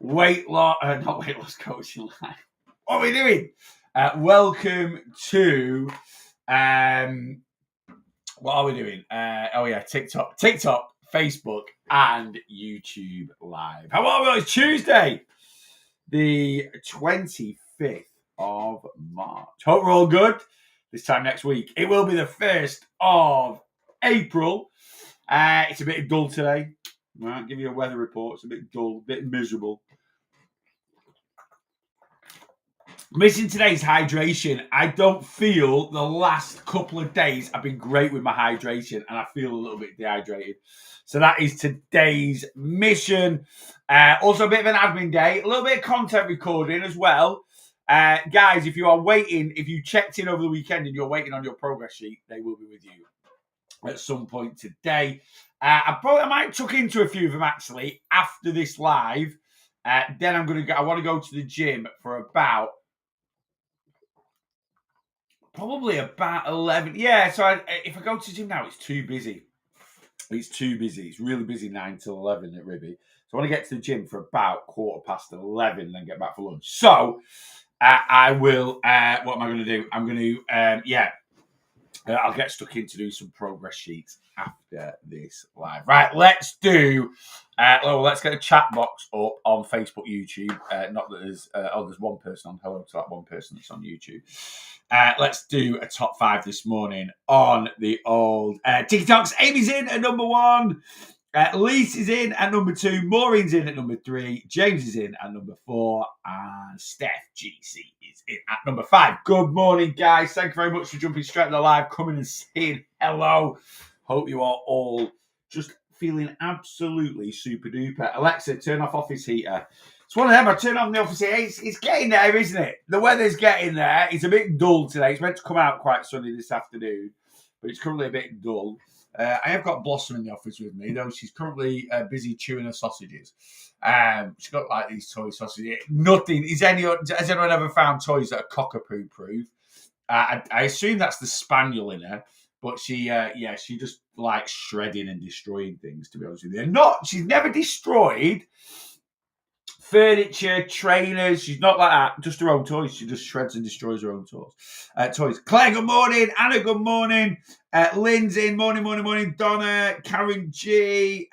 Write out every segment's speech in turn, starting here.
not weight loss coaching live. What are we doing? Welcome to what are we doing? TikTok, Facebook, and YouTube Live. How are we? It's Tuesday, the 25th of March. Hope we're all good. This time next week, it will be the 1st of April. It's a bit dull today. Right, give you a weather report. It's a bit dull, a bit miserable. Missing today's hydration. I don't feel the last couple of days I've been great with my hydration and I feel a little bit dehydrated. So that is today's mission. Also a bit of an admin day, a little bit of content recording as well. Guys, if you are waiting, if you checked in over the weekend and you're waiting on your progress sheet, they will be with you at some point today. I might tuck into a few of them actually after this live. Then I want to go to the gym for about 11. Yeah, so if I go to the gym now, it's too busy. It's really busy 9 till 11 at Ribby. So I want to get to the gym for about 11:15 and then get back for lunch. So I will, what am I going to do? I'm going to, I'll get stuck in to do some progress sheets after this live. Right, let's do. Let's get a chat box up on Facebook, YouTube. Not that there's one person on. Hello to that one person that's on YouTube. Let's do a top 5 this morning on the old TikToks. Amy's in at number 1. Lise is in at number 2. Maureen's in at number 3. James is in at number 4. And Steph GC is in at number 5. Good morning, guys. Thank you very much for jumping straight to the live, coming and saying hello. Hope you are all just feeling absolutely super duper. Alexa, turn off office heater. It's one of them. I turn on the office heater. It's getting there, isn't it? The weather's getting there. It's a bit dull today. It's meant to come out quite sunny this afternoon, but it's currently a bit dull. I have got Blossom in the office with me, though she's currently busy chewing her sausages. She's got like these toy sausages. Nothing. Has anyone ever found toys that are cockapoo proof? I assume that's the spaniel in her, but she just likes shredding and destroying things. To be honest with you, she's never destroyed furniture, trainers. She's not like that. Just her own toys. She just shreds and destroys her own toys. Claire, good morning. Anna, good morning. Lynn's in. Morning. Donna, Karen G,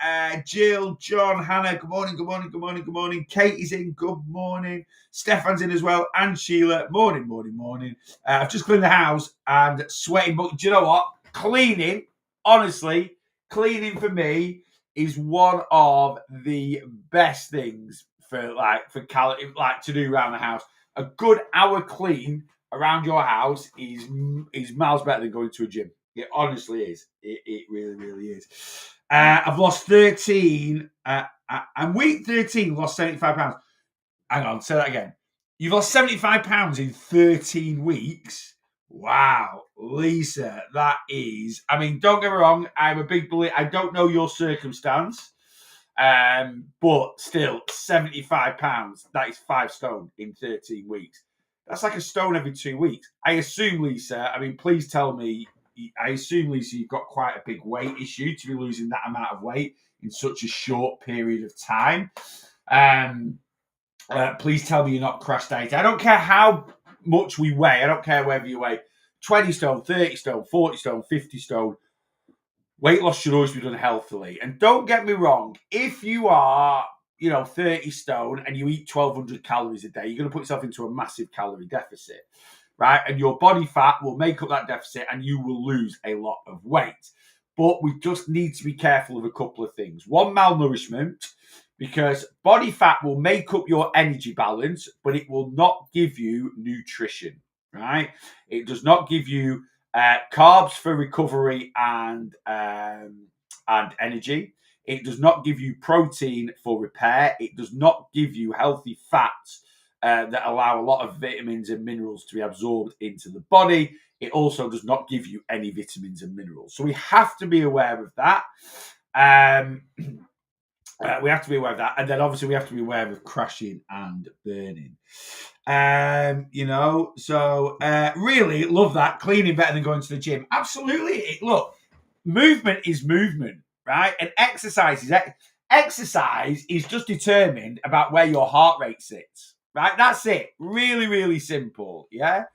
Jill, John, Hannah, good morning. Kate is in. Good morning. Stefan's in as well. And Sheila, morning. I've just cleaned the house and sweating. But do you know what? Cleaning for me is one of the best things for to do around the house. A good hour clean around your house is miles better than going to a gym. It honestly is. It really is. I've lost 13. I'm week 13, lost 75 pounds. Hang on, say that again. You've lost 75 pounds in 13 weeks. Wow, Lisa, that is. I mean, don't get me wrong. I'm a big believer. I don't know your circumstance. But still, 75 pounds, that is 5 stone in 13 weeks. That's like a stone every 2 weeks. I assume, Lisa, please tell me, you've got quite a big weight issue to be losing that amount of weight in such a short period of time. Please tell me you're not crash dieting. I don't care how much we weigh. I don't care whether you weigh 20 stone, 30 stone, 40 stone, 50 stone. Weight loss should always be done healthily. And don't get me wrong, if you are, 30 stone and you eat 1,200 calories a day, you're going to put yourself into a massive calorie deficit, right? And your body fat will make up that deficit and you will lose a lot of weight. But we just need to be careful of a couple of things. One, malnourishment, because body fat will make up your energy balance, but it will not give you nutrition, right? It does not give you carbs for recovery and energy. It does not give you protein for repair. It does not give you healthy fats that allow a lot of vitamins and minerals to be absorbed into the body. It also does not give you any vitamins and minerals. So we have to be aware of that. We have to be aware of that. And then obviously we have to be aware of crashing and burning. Really love that. Cleaning better than going to the gym. Absolutely. Look, movement is movement, right? And exercise is exercise is just determined about where your heart rate sits, right? That's it. Really, really simple, yeah?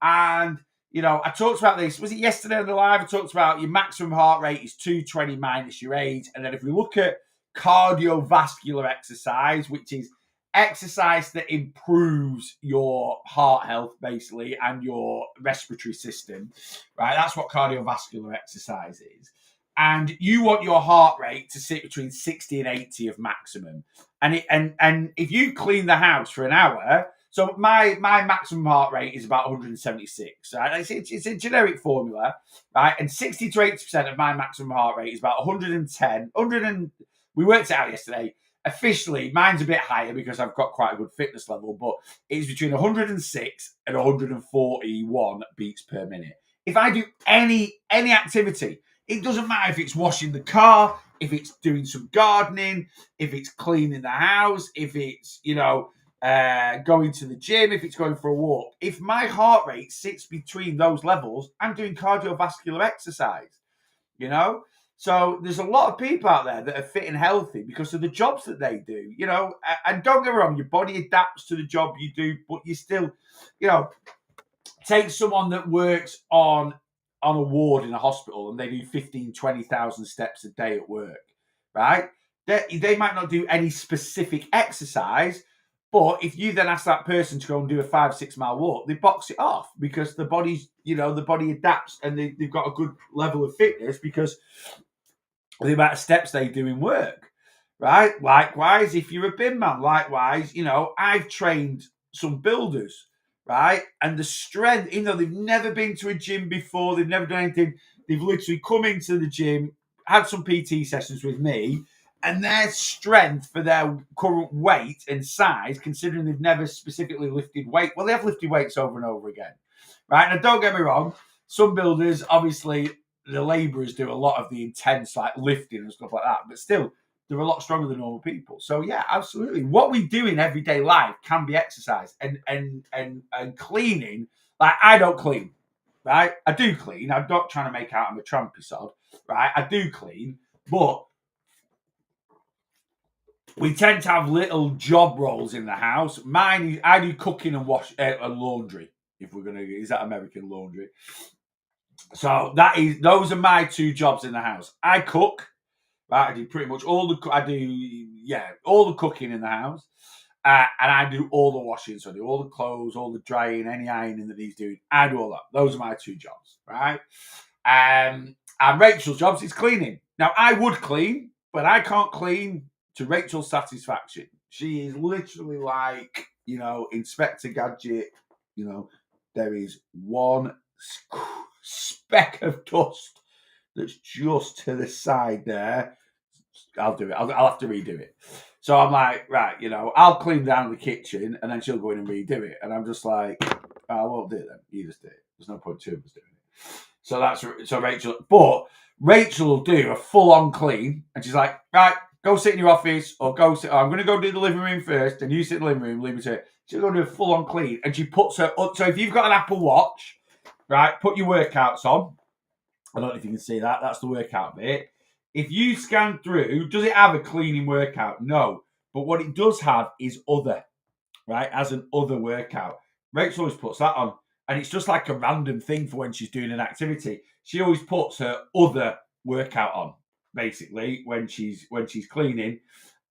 And, I talked about this. Was it yesterday on the live? I talked about your maximum heart rate is 220 minus your age. And then if we look at cardiovascular exercise, which is exercise that improves your heart health, basically, and your respiratory system, right? That's what cardiovascular exercise is. And you want your heart rate to sit between 60 and 80 of maximum. And if you clean the house for an hour, so my maximum heart rate is about 176. Right? It's a generic formula, right? And 60 to 80% of my maximum heart rate is about 110. We worked it out yesterday. Officially, mine's a bit higher because I've got quite a good fitness level, but it's between 106 and 141 beats per minute. If I do any activity, it doesn't matter if it's washing the car, if it's doing some gardening, if it's cleaning the house, if it's, going to the gym, if it's going for a walk. If my heart rate sits between those levels, I'm doing cardiovascular exercise, So there's a lot of people out there that are fit and healthy because of the jobs that they do, and don't get me wrong, your body adapts to the job you do, but you still, take someone that works on a ward in a hospital and they do 15, 20,000 steps a day at work, right? They might not do any specific exercise, but if you then ask that person to go and do a 5-6 mile walk, they box it off because the body's, the body adapts and they've got a good level of fitness because of the amount of steps they do in work, right? Likewise, if you're a bin man, I've trained some builders, right? And the strength, they've never been to a gym before, they've never done anything, they've literally come into the gym, had some PT sessions with me, and their strength for their current weight and size, considering they've never specifically lifted weight, well, they have lifted weights over and over again, right? Now, don't get me wrong, some builders, obviously, the labourers do a lot of the intense, lifting and stuff like that, but still, they're a lot stronger than normal people. So yeah, absolutely. What we do in everyday life can be exercise and cleaning. Like I don't clean, right? I do clean. I'm not trying to make out I'm a trampy sod, right? I do clean, but we tend to have little job roles in the house. Mine is I do cooking and wash and laundry. If we're gonna, is that American laundry? So those are my two jobs in the house. I cook. Right, I do pretty much all the cooking in the house, and I do all the washing. So I do all the clothes, all the drying, any ironing that he's doing. I do all that. Those are my two jobs, right? And Rachel's jobs is cleaning. Now I would clean, but I can't clean to Rachel's satisfaction. She is literally like Inspector Gadget. There is one speck of dust that's just to the side there. I'll do it. I'll have to redo it. So I'm like, right, I'll clean down the kitchen and then she'll go in and redo it. And I'm just like, I won't do it then. You just do it. There's no point two of us doing it. So Rachel, but Rachel will do a full on clean and she's like, right, go sit in your office or go sit. I'm going to go do the living room first and you sit in the living room, leave me to it. She'll go do a full on clean and she puts her up. So if you've got an Apple Watch, right, put your workouts on. I don't know if you can see that. That's the workout bit. If you scan through, does it have a cleaning workout? No. But what it does have is other, right? As an other workout. Rachel always puts that on. And it's just like a random thing for when she's doing an activity. She always puts her other workout on, basically, when she's cleaning.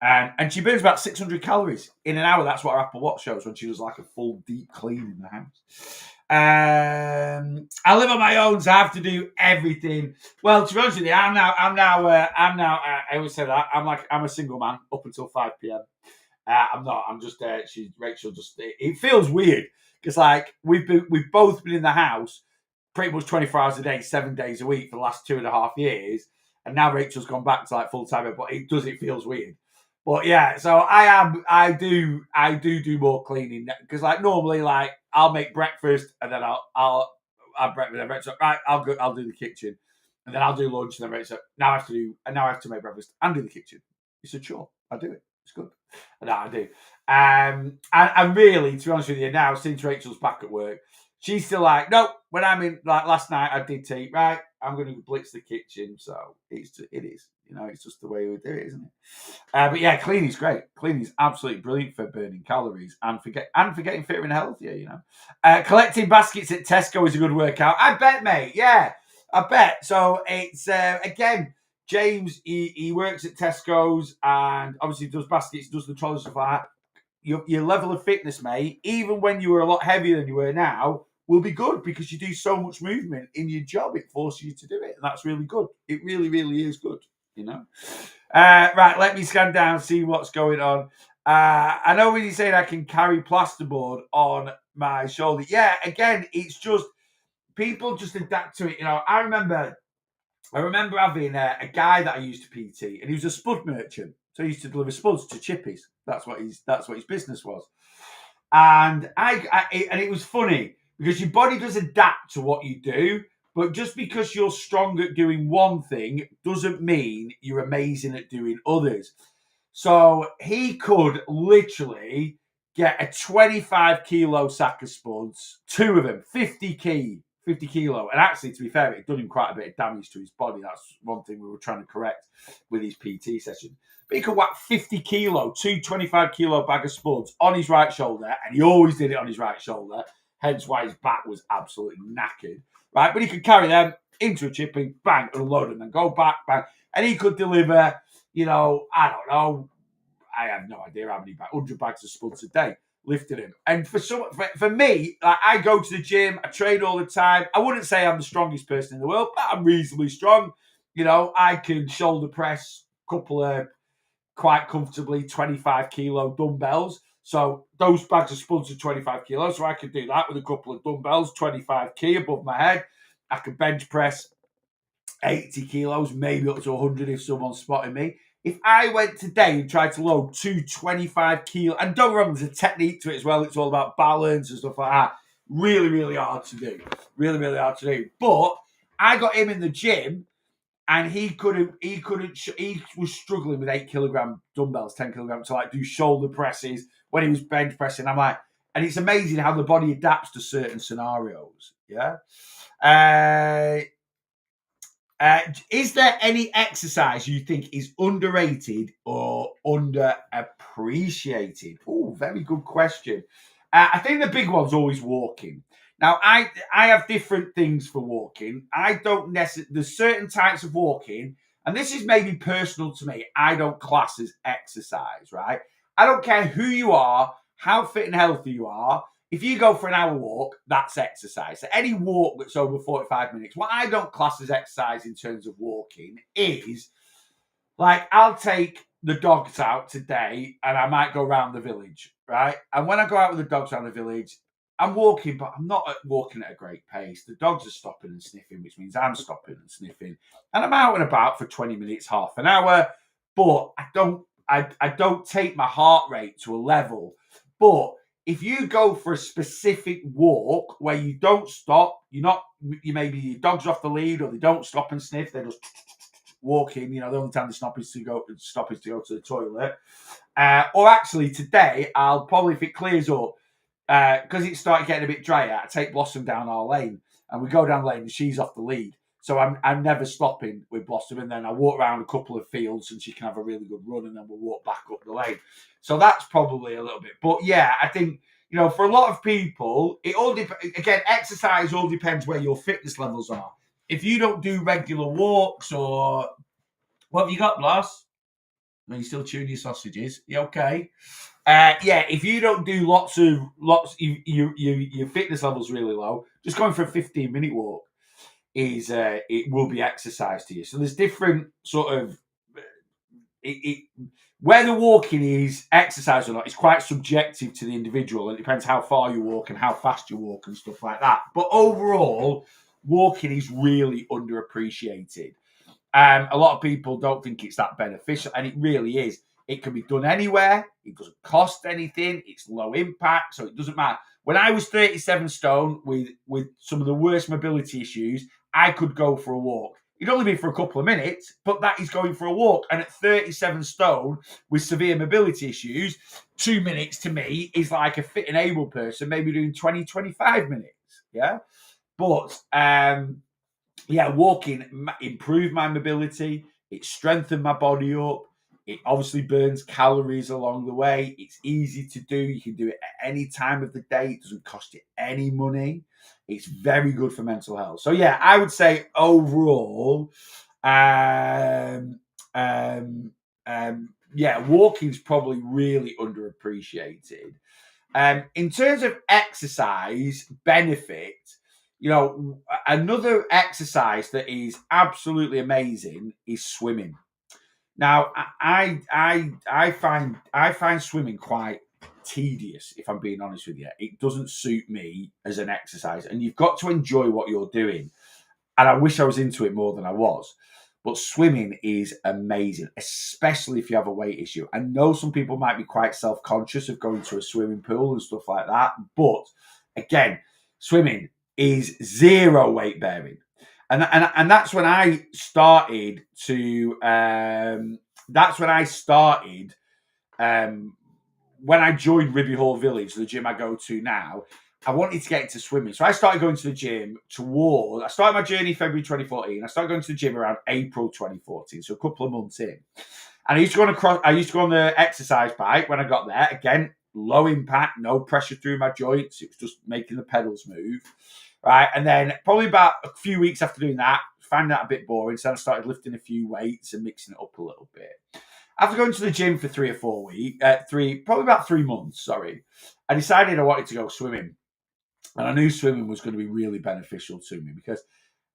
And she burns about 600 calories in an hour. That's what her Apple Watch shows when she does like a full deep clean in the house. I live on my own, so I have to do everything. Well, to be honest with you, I'm now. I always say that I'm a single man up until 5 p.m. I'm not. I'm just. Rachel. Just. It feels weird because we've both been in the house pretty much 24 hours a day, 7 days a week for the last 2.5 years, and now Rachel's gone back to full time. But it feels weird. But yeah, so I do more cleaning because normally I'll make breakfast and then I'll have breakfast. And breakfast. Right, I'll do the kitchen, and then I'll do lunch and then breakfast. Now I have to make breakfast and do the kitchen. It's a chore. I do it. It's good. And I do. And really, to be honest with you, now since Rachel's back at work, she's still like, no. When I'm in, last night I did tea. Right, I'm going to blitz the kitchen. So it is. You know, it's just the way we do it, isn't it? But yeah, cleaning's great. Cleaning's absolutely brilliant for burning calories and for getting fitter and healthier. You know, collecting baskets at Tesco is a good workout. I bet, mate. Yeah, I bet. So it's again, James. He works at Tesco's and obviously does baskets, does the trolleys stuff like that. Your level of fitness, mate, even when you were a lot heavier than you were now, will be good because you do so much movement in your job. It forces you to do it, and that's really good. It really, really is good. You know. Right, let me scan down, see what's going on. I know when you're saying I can carry plasterboard on my shoulder. Yeah, again, it's just people just adapt to it. You know, I remember having a guy that I used to PT, and he was a spud merchant. So he used to deliver spuds to chippies. That's what his business was. And and it was funny because your body does adapt to what you do, but just because you're strong at doing one thing doesn't mean you're amazing at doing others. So he could literally get a 25 kilo sack of spuds, two of them, 50 kilo. And actually, to be fair, it done him quite a bit of damage to his body. That's one thing we were trying to correct with his PT session. But he could whack 50 kilo, 25 kilo bag of spuds on his right shoulder, and he always did it on his right shoulder, hence why his back was absolutely knackered, right? But he could carry them into a chipping, bang, unload them, and go back, bang. And he could deliver, you know, I don't know, I have no idea how many 100 bags of spuds a day, lifted him. And for me, like, I go to the gym, I train all the time. I wouldn't say I'm the strongest person in the world, but I'm reasonably strong. You know, I can shoulder press a couple of quite comfortably 25 kilo dumbbells. So those bags of spuds are 25 kilos. So I could do that with a couple of dumbbells, 25 kg above my head. I could bench press 80 kilos, maybe up to 100 if someone's spotting me. If I went today and tried to load 25 kilo, and don't get wrong, there's a technique to it as well. It's all about balance and stuff like that. Really, really hard to do. Really, really hard to do. But I got him in the gym, and he was struggling with 8 kilogram dumbbells, 10 kilograms to like do shoulder presses when he was bench pressing. I'm like, and it's amazing how the body adapts to certain scenarios. Yeah. Is there any exercise you think is underrated or underappreciated? Oh, very good question. I think the big one's always walking. Now, I have different things for walking. I don't necessarily, there's certain types of walking, and this is maybe personal to me, I don't class as exercise, right? I don't care who you are, how fit and healthy you are. If you go for an hour walk, that's exercise. So any walk that's over 45 minutes, what I don't class as exercise in terms of walking is, like, I'll take the dogs out today and I might go around the village, right? And when I go out with the dogs around the village, I'm walking, but I'm not walking at a great pace. The dogs are stopping and sniffing, which means I'm stopping and sniffing. And I'm out and about for 20 minutes, half an hour, but I don't take my heart rate to a level. But if you go for a specific walk where you don't stop, maybe your dogs are off the lead or they don't stop and sniff, they're just walking. You know, the only time they stop is to go to the toilet. Or actually today, I'll probably, if it clears up, because it started getting a bit drier, I take Blossom down our lane and we go down the lane and she's off the lead. So I'm never stopping with Blossom, and then I walk around a couple of fields and she can have a really good run, and then we'll walk back up the lane. So that's probably a little bit. But yeah, I think, you know, for a lot of people, it all again, exercise all depends where your fitness levels are. If you don't do regular walks, or what have you got, Blas? Are you still chewing your sausages? You okay? Yeah, if you don't do lots, your fitness level's really low, just going for a 15-minute walk is it will be exercise to you. So there's different sort of where the walking is exercise or not, it's quite subjective to the individual. It depends how far you walk and how fast you walk and stuff like that. But overall, walking is really underappreciated. A lot of people don't think it's that beneficial, and it really is. It can be done anywhere. It doesn't cost anything. It's low impact, so it doesn't matter. When I was 37 stone with some of the worst mobility issues, I could go for a walk. It'd only be for a couple of minutes, but that is going for a walk. And at 37 stone with severe mobility issues, 2 minutes to me is like a fit and able person maybe doing 20, 25 minutes. Yeah. But yeah, walking improved my mobility. It strengthened my body up. It obviously burns calories along the way. It's easy to do. You can do it at any time of the day. It doesn't cost you any money. It's very good for mental health. So yeah, I would say overall, yeah, walking's probably really underappreciated. In terms of exercise benefit, another exercise that is absolutely amazing is swimming. Now, I find swimming quite tedious, if I'm being honest with you. It doesn't suit me as an exercise, and you've got to enjoy what you're doing. And I wish I was into it more than I was. But swimming is amazing, especially if you have a weight issue. I know some people might be quite self-conscious of going to a swimming pool and stuff like that. But again, swimming is zero weight bearing. And that's when I started to when I joined Ribby Hall Village, the gym I go to now. I wanted to get into swimming. So I started going to the gym I started my journey February 2014. I started going to the gym around April 2014, so a couple of months in. And I used to go on the exercise bike when I got there. Again, low impact, no pressure through my joints. It was just making the pedals move. Right. And then probably about a few weeks after doing that, found that a bit boring. So I started lifting a few weights and mixing it up a little bit. After going to the gym for 3 or 4 weeks, probably about 3 months, I decided I wanted to go swimming. And I knew swimming was going to be really beneficial to me because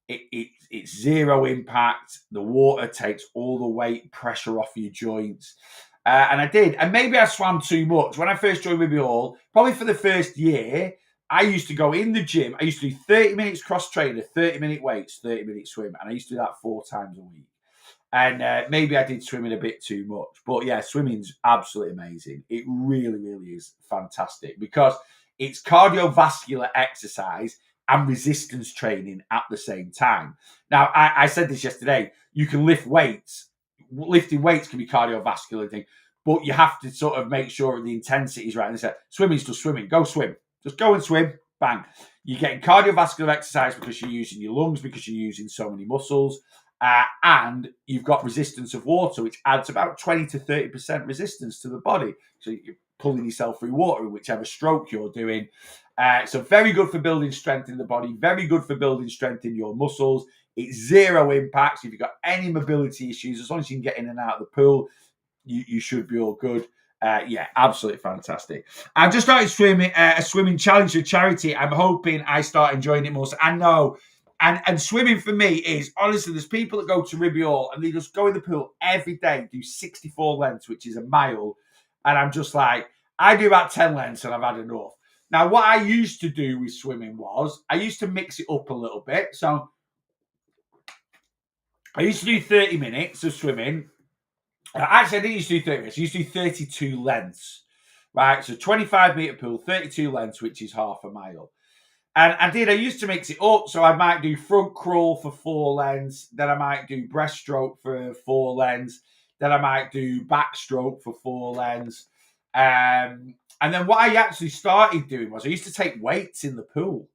it's zero impact. The water takes all the weight, pressure off your joints. And I did. And maybe I swam too much. When I first joined Ribby Hall, probably for the first year, I used to go in the gym. I used to do 30 minutes cross trainer, 30-minute weights, 30-minute swim. And I used to do that 4 times a week. And maybe I did swimming a bit too much. But yeah, swimming's absolutely amazing. It really, really is fantastic because it's cardiovascular exercise and resistance training at the same time. Now, I said this yesterday. You can lift weights. Lifting weights can be cardiovascular thing, but you have to sort of make sure the intensity is right. And they said, swimming's just swimming. Go swim. Just go and swim. Bang. You're getting cardiovascular exercise because you're using your lungs, because you're using so many muscles. And you've got resistance of water, which adds about 20 to 30% resistance to the body. So you're pulling yourself through water in whichever stroke you're doing. So very good for building strength in the body, very good for building strength in your muscles. It's zero impact. So if you've got any mobility issues, as long as you can get in and out of the pool, you should be all good. Yeah, absolutely fantastic. I've just started swimming a swimming challenge for charity. I'm hoping I start enjoying it more. So I know. And swimming for me is, honestly, there's people that go to Ribby Hall and they just go in the pool every day, do 64 lengths, which is a mile. And I'm just like, I do about 10 lengths and I've had enough. Now, what I used to do with swimming was I used to mix it up a little bit. So I used to do 30 minutes of swimming. Actually, I didn't used to do 30 minutes. I used to do 32 lengths, right? So 25-meter pool, 32 lengths, which is half a mile. And I used to mix it up. So I might do front crawl for 4 lengths. Then I might do breaststroke for 4 lengths. Then I might do backstroke for 4 lengths. And then what I actually started doing was I used to take weights in the pool.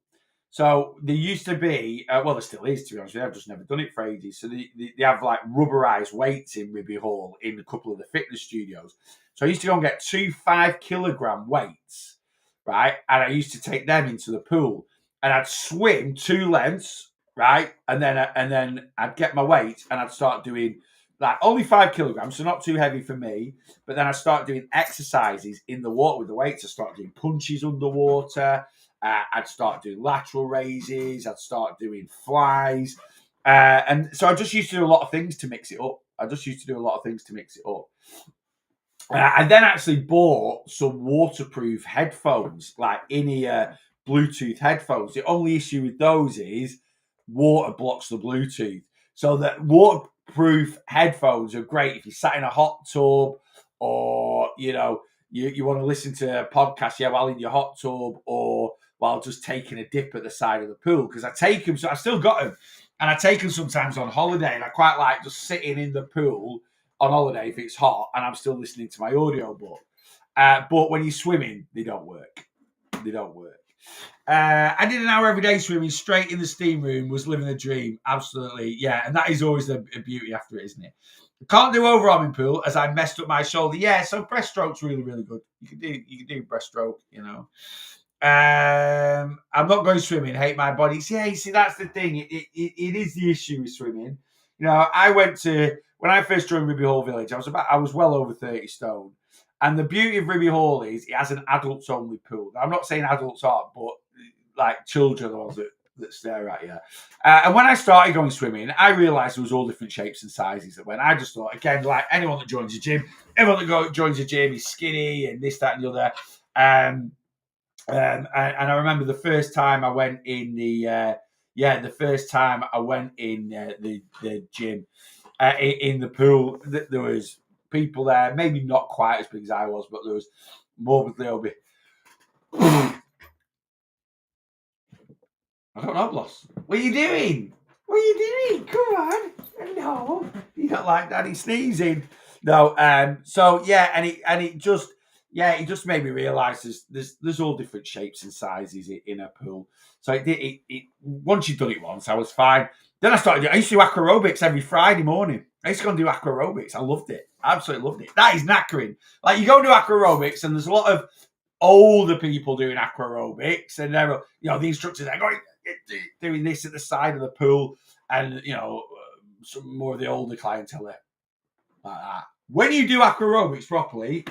So there used to be, well, there still is, to be honest with you. I've just never done it for ages. So they have like rubberized weights in Ribby Hall in a couple of the fitness studios. So I used to go and get 2 5-kilogram weights, right? And I used to take them into the pool. And I'd swim 2 lengths, right? And then I'd get my weights and I'd start doing like only 5 kilograms, so not too heavy for me. But then I start doing exercises in the water with the weights. I start doing punches underwater. I'd start doing lateral raises. I'd start doing flies. And so I just used to do a lot of things to mix it up. I then actually bought some waterproof headphones, like in-ear Bluetooth headphones. The only issue with those is water blocks the Bluetooth. So that waterproof headphones are great if you're sat in a hot tub or, you want to listen to a podcast while in your hot tub or while just taking a dip at the side of the pool. Because I take them, so I still got them. And I take them sometimes on holiday. And I quite like just sitting in the pool on holiday if it's hot and I'm still listening to my audiobook. But when you're swimming, they don't work. I did an hour every day swimming straight in the steam room. Was living the dream. Absolutely, yeah. And that is always the beauty after it, isn't it? Can't do overarming pool as I messed up my shoulder. Yeah, so breaststroke's really, really good. You can do breaststroke, you know. I'm not going swimming. Hate my body. Yeah, you see, that's the thing. It is the issue with swimming. You know, I went to when I first joined Ribby Hall Village. I was well over 30 stone, and the beauty of Ribby Hall is it has an adults only pool. Now, I'm not saying adults aren't, but like children are the ones that stare at you. And when I started going swimming, I realised there was all different shapes and sizes that went. I just thought, again, like anyone that joins the gym, everyone that joins the gym is skinny and this, that, and the other. And I remember the first time I went in the gym in the pool, there was people there, maybe not quite as big as I was, but there was morbidly obese. I don't know, Bloss. What are you doing? What are you doing? Come on. No. You don't like Daddy sneezing. No, so yeah, it just made me realise there's all different shapes and sizes in a pool. So it once you've done it once, I was fine. Then I used to do aquarobics every Friday morning. I used to go and do aquarobics. I loved it. Absolutely loved it. That is knackering. Like you go and do aquarobics and there's a lot of older people doing aquarobics and they're, the instructors are going doing this at the side of the pool, and some more of the older clientele like that. When you do aquarobics properly,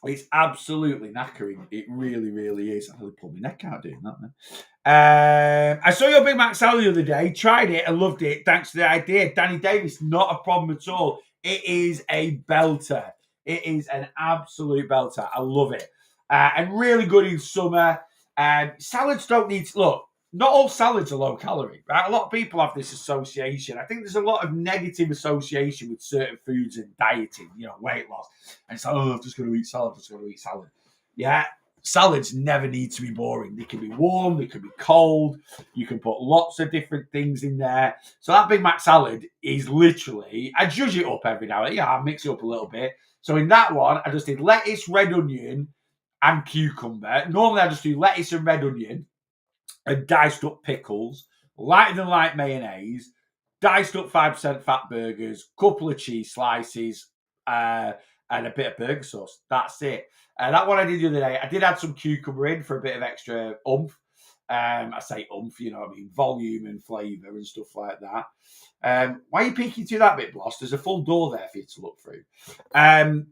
it's absolutely knackering. It really, really is. I really pulled my neck out doing that, man. I saw your Big Mac salad the other day, tried it and loved it. Thanks to the idea. Danny Davis, not a problem at all. It is a belter. It is an absolute belter. I love it. And really good in summer. Salads don't need to, look, not all salads are low calorie, right? A lot of people have this association. I think there's a lot of negative association with certain foods and dieting, weight loss. And it's like, I'm just going to eat salad. Yeah, salads never need to be boring. They can be warm, they can be cold. You can put lots of different things in there. So that Big Mac salad is literally, I judge it up every now and then. I mix it up a little bit. So in that one, I just did lettuce, red onion, and cucumber. Normally, I just do lettuce and red onion and diced up pickles, lighter than light mayonnaise, diced up 5% fat burgers, couple of cheese slices, and a bit of burger sauce. That's it. That one I did the other day. I did add some cucumber in for a bit of extra oomph. I say oomph, volume and flavour and stuff like that. Why are you peeking through that bit, Bloss? There's a full door there for you to look through. And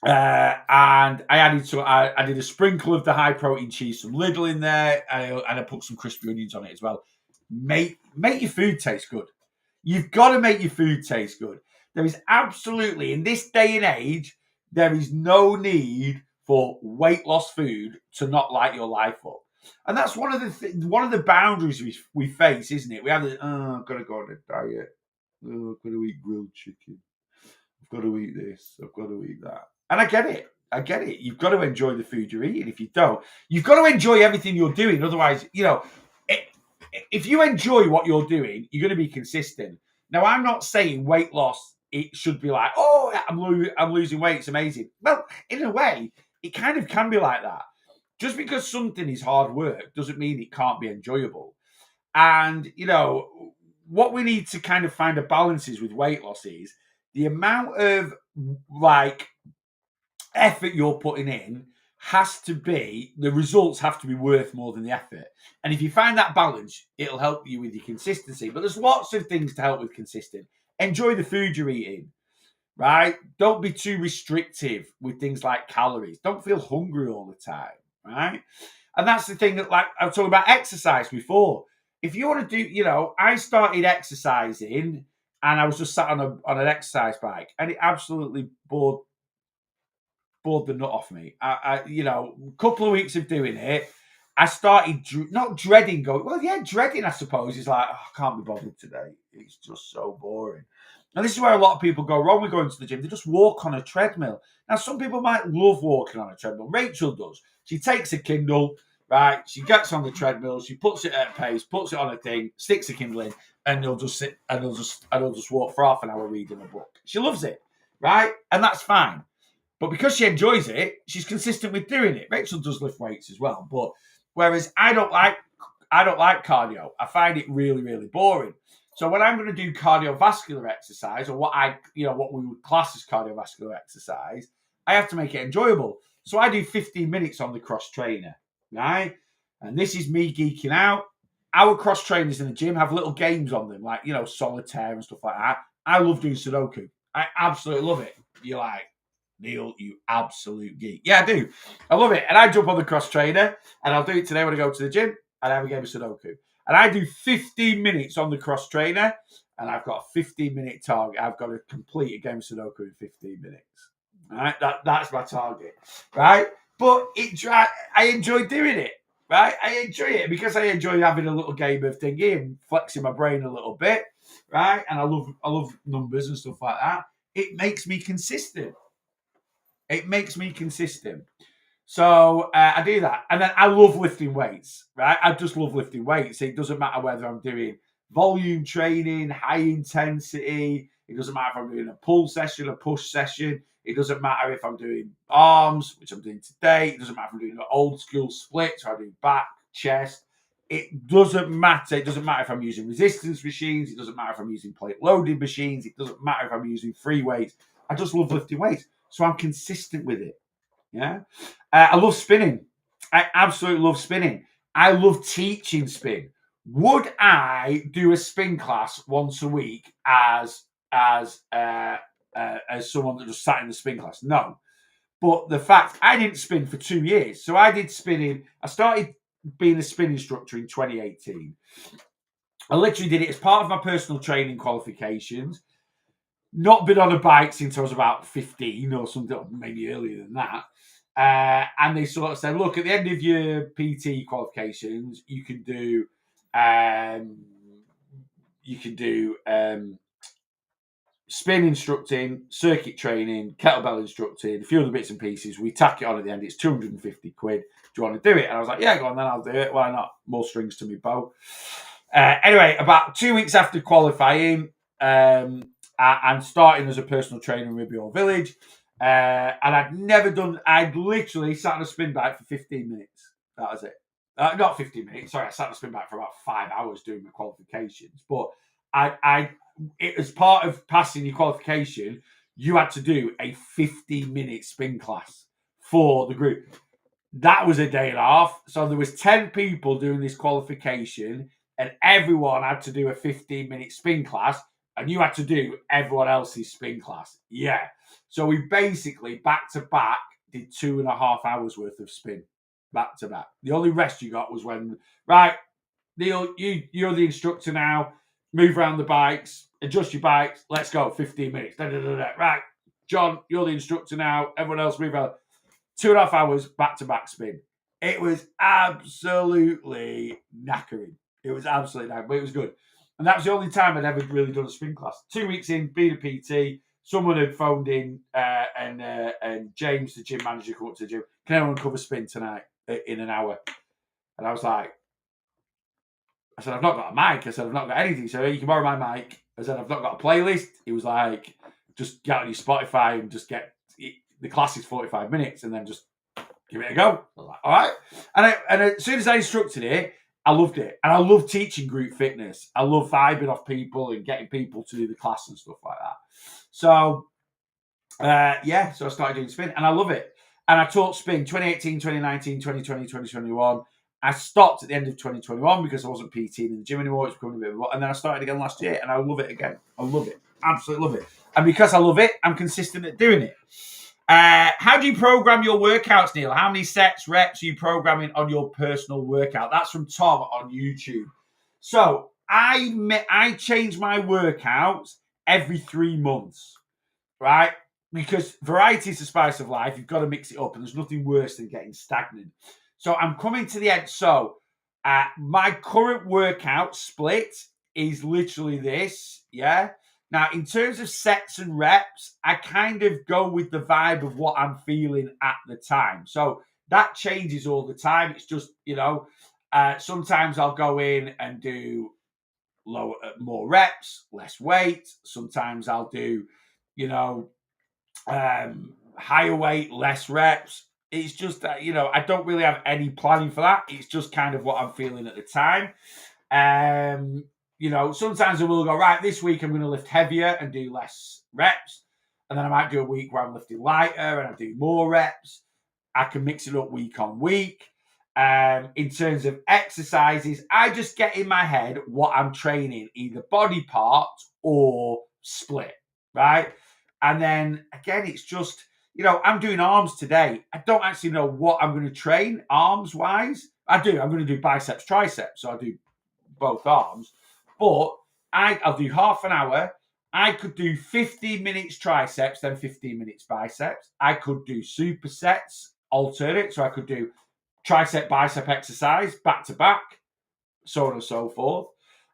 I added I did a sprinkle of the high protein cheese from Lidl in there, and I put some crispy onions on it as well. Make your food taste good. You've got to make your food taste good. There is absolutely, in this day and age, there is no need for weight loss food to not light your life up. And that's one of the boundaries we face, isn't it? We have this, I've got to go on a diet. I've got to eat grilled chicken. I've got to eat this. I've got to eat that. And I get it. You've got to enjoy the food you're eating. If you don't, you've got to enjoy everything you're doing. Otherwise, if you enjoy what you're doing, you're going to be consistent. Now, I'm not saying weight loss, it should be like, oh, I'm losing weight. It's amazing. Well, in a way, it kind of can be like that. Just because something is hard work doesn't mean it can't be enjoyable. And, what we need to kind of find a balance is with weight loss is the amount of effort you're putting in has to be, the results have to be worth more than the effort. And if you find that balance, it'll help you with your consistency. But there's lots of things to help with consistent. Enjoy the food you're eating, right? Don't be too restrictive with things like calories. Don't feel hungry all the time, right? And that's the thing that, like, I was talking about exercise before. If you want to do, I started exercising and I was just sat on an exercise bike and it absolutely bored the nut off me. A couple of weeks of doing it, I started not dreading going. Well, yeah, dreading, I suppose, is like, I can't be bothered today. It's just so boring. And this is where a lot of people go wrong with going to the gym. They just walk on a treadmill. Now, some people might love walking on a treadmill. Rachel does. She takes a Kindle, right? She gets on the treadmill. She puts it at pace, puts it on a thing, sticks a Kindle in, and they'll just sit and they'll just walk for half an hour reading a book. She loves it, right? And that's fine. But because she enjoys it, she's consistent with doing it. Rachel does lift weights as well, but whereas I don't like cardio. I find it really, really boring. So when I'm going to do cardiovascular exercise, or what we would class as cardiovascular exercise, I have to make it enjoyable. So I do 15 minutes on the cross trainer, right? And this is me geeking out. Our cross trainers in the gym have little games on them, like, solitaire and stuff like that. I love doing Sudoku. I absolutely love it. You're like, Neil, you absolute geek. Yeah, I do. I love it. And I jump on the cross trainer, and I'll do it today when I go to the gym, and I have a game of Sudoku. And I do 15 minutes on the cross trainer, and I've got a 15-minute target. I've got to complete a game of Sudoku in 15 minutes. All right, that's my target, right? But I enjoy doing it, right? I enjoy it because I enjoy having a little game of thingy and flexing my brain a little bit, right? And I love numbers and stuff like that. It makes me consistent. So I do that. And then I love lifting weights, right? I just love lifting weights. It doesn't matter whether I'm doing volume training, high intensity. It doesn't matter if I'm doing a pull session, a push session. It doesn't matter if I'm doing arms, which I'm doing today. It doesn't matter if I'm doing an old school split, so I do back, chest. It doesn't matter. It doesn't matter if I'm using resistance machines. It doesn't matter if I'm using plate loading machines. It doesn't matter if I'm using free weights. I just love lifting weights. So I'm consistent with it. Yeah. I love spinning. I absolutely love spinning. I love teaching spin. Would I do a spin class once a week as someone that just sat in the spin class? No. But the fact I didn't spin for 2 years. So I did spinning. I started being a spin instructor in 2018. I literally did it as part of my personal training qualifications. Not been on a bike since I was about 15 or something, maybe earlier than that. And they sort of said, look, at the end of your PT qualifications, you can do spin instructing, circuit training, kettlebell instructing, a few other bits and pieces. We tack it on at the end. It's 250 quid. Do you want to do it? And I was like, yeah, go on, then I'll do it. Why not? More strings to me bow. Anyway, about 2 weeks after qualifying, I'm starting as a personal trainer in Ribby Hall Village. And I'd literally sat on a spin bike for 15 minutes. That was it. Not 15 minutes. Sorry, I sat on a spin bike for about 5 hours doing my qualifications. But it was part of passing your qualification. You had to do a 15-minute spin class for the group. That was a day and a half. So there was 10 people doing this qualification, and everyone had to do a 15-minute spin class, and you had to do everyone else's spin class. Yeah. So we basically, back to back, did 2.5 hours worth of spin. Back to back. The only rest you got was when, right, Neil, you're the instructor now. Move around the bikes, adjust your bikes. Let's go. 15 minutes. Da, da, da, da. Right, John, you're the instructor now. Everyone else move around. 2.5 hours back to back spin. It was absolutely knackering. It was absolutely knackering, but it was good. And that was the only time I'd ever really done a spin class. 2 weeks in, being a PT, someone had phoned in, and James, the gym manager, come up to the gym. Can anyone cover spin tonight in an hour? And I was like, I said, I've not got a mic. I said, I've not got anything. So you can borrow my mic. I said, I've not got a playlist. He was like, just get on your Spotify and just get the class is 45 minutes and then just give it a go. I was like, all right. And as soon as I instructed it, I loved it. And I love teaching group fitness. I love vibing off people and getting people to do the class and stuff like that. So, so I started doing spin and I love it. And I taught spin 2018, 2019, 2020, 2021. I stopped at the end of 2021 because I wasn't PTing in the gym anymore. It's becoming a bit of a... And then I started again last year and I love it again. I love it. Absolutely love it. And because I love it, I'm consistent at doing it. How do you program your workouts, Neil? How many sets, reps are you programming on your personal workout? That's from Tom on YouTube. So I change my workouts every 3 months, right? Because variety is the spice of life. You've got to mix it up, and there's nothing worse than getting stagnant. So I'm coming to the end. So my current workout split is literally this, yeah? Now, in terms of sets and reps, I kind of go with the vibe of what I'm feeling at the time. So that changes all the time. It's just, sometimes I'll go in and do more reps, less weight. Sometimes I'll do, higher weight, less reps. It's just that, I don't really have any planning for that. It's just kind of what I'm feeling at the time. Sometimes I will go, right, this week I'm going to lift heavier and do less reps. And then I might do a week where I'm lifting lighter and I do more reps. I can mix it up week on week. In terms of exercises, I just get in my head what I'm training, either body part or split, right? And then again, it's just, I'm doing arms today. I don't actually know what I'm going to train arms wise. I'm going to do biceps, triceps. So I do both arms, but I'll do half an hour. I could do 15 minutes triceps, then 15 minutes biceps. I could do supersets, alternate. So I could do tricep, bicep exercise back to back, so on and so forth.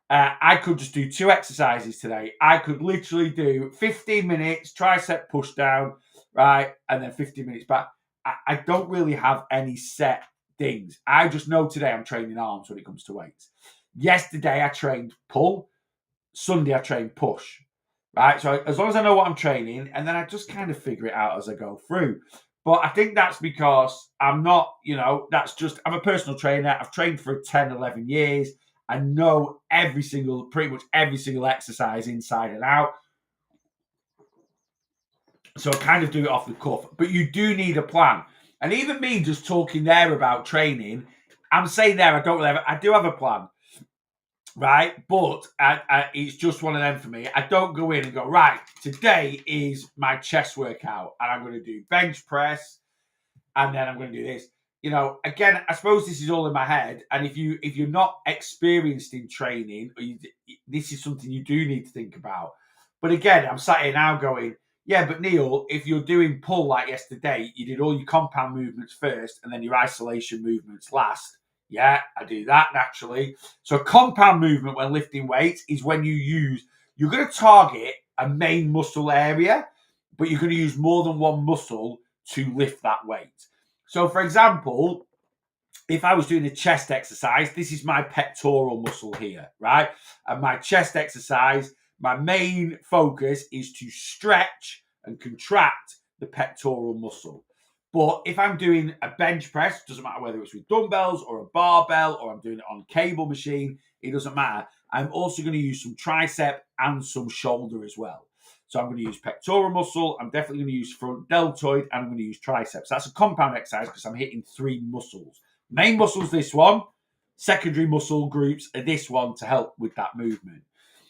I could just do 2 exercises today. I could literally do 15 minutes tricep push down, right? And then 15 minutes back. I don't really have any set things. I just know today I'm training arms when it comes to weights. Yesterday I trained pull. Sunday I trained push. Right. So as long as I know what I'm training, and then I just kind of figure it out as I go through. But I think that's because I'm not, I'm a personal trainer. I've trained for 10, 11 years. I know pretty much every single exercise inside and out. So I kind of do it off the cuff. But you do need a plan. And even me just talking there about training, I'm saying there I do have a plan. Right, but it's just one of them for me. I don't go in and go, right, today is my chest workout and I'm going to do bench press and then I'm going to do this. Again, I suppose this is all in my head. And if you're not experienced in training, this is something you do need to think about. But again, I'm sat here now going, yeah, but Neil, if you're doing pull like yesterday, you did all your compound movements first and then your isolation movements last. Yeah, I do that naturally. So a compound movement when lifting weights is when you're going to target a main muscle area, but you're going to use more than one muscle to lift that weight. So for example, if I was doing a chest exercise, this is my pectoral muscle here, right? And my chest exercise, my main focus is to stretch and contract the pectoral muscle. But if I'm doing a bench press, doesn't matter whether it's with dumbbells or a barbell or I'm doing it on a cable machine, it doesn't matter. I'm also going to use some tricep and some shoulder as well. So I'm going to use pectoral muscle, I'm definitely going to use front deltoid, and I'm going to use triceps. That's a compound exercise because I'm hitting 3 muscles. Main muscle's this one, secondary muscle groups are this one to help with that movement.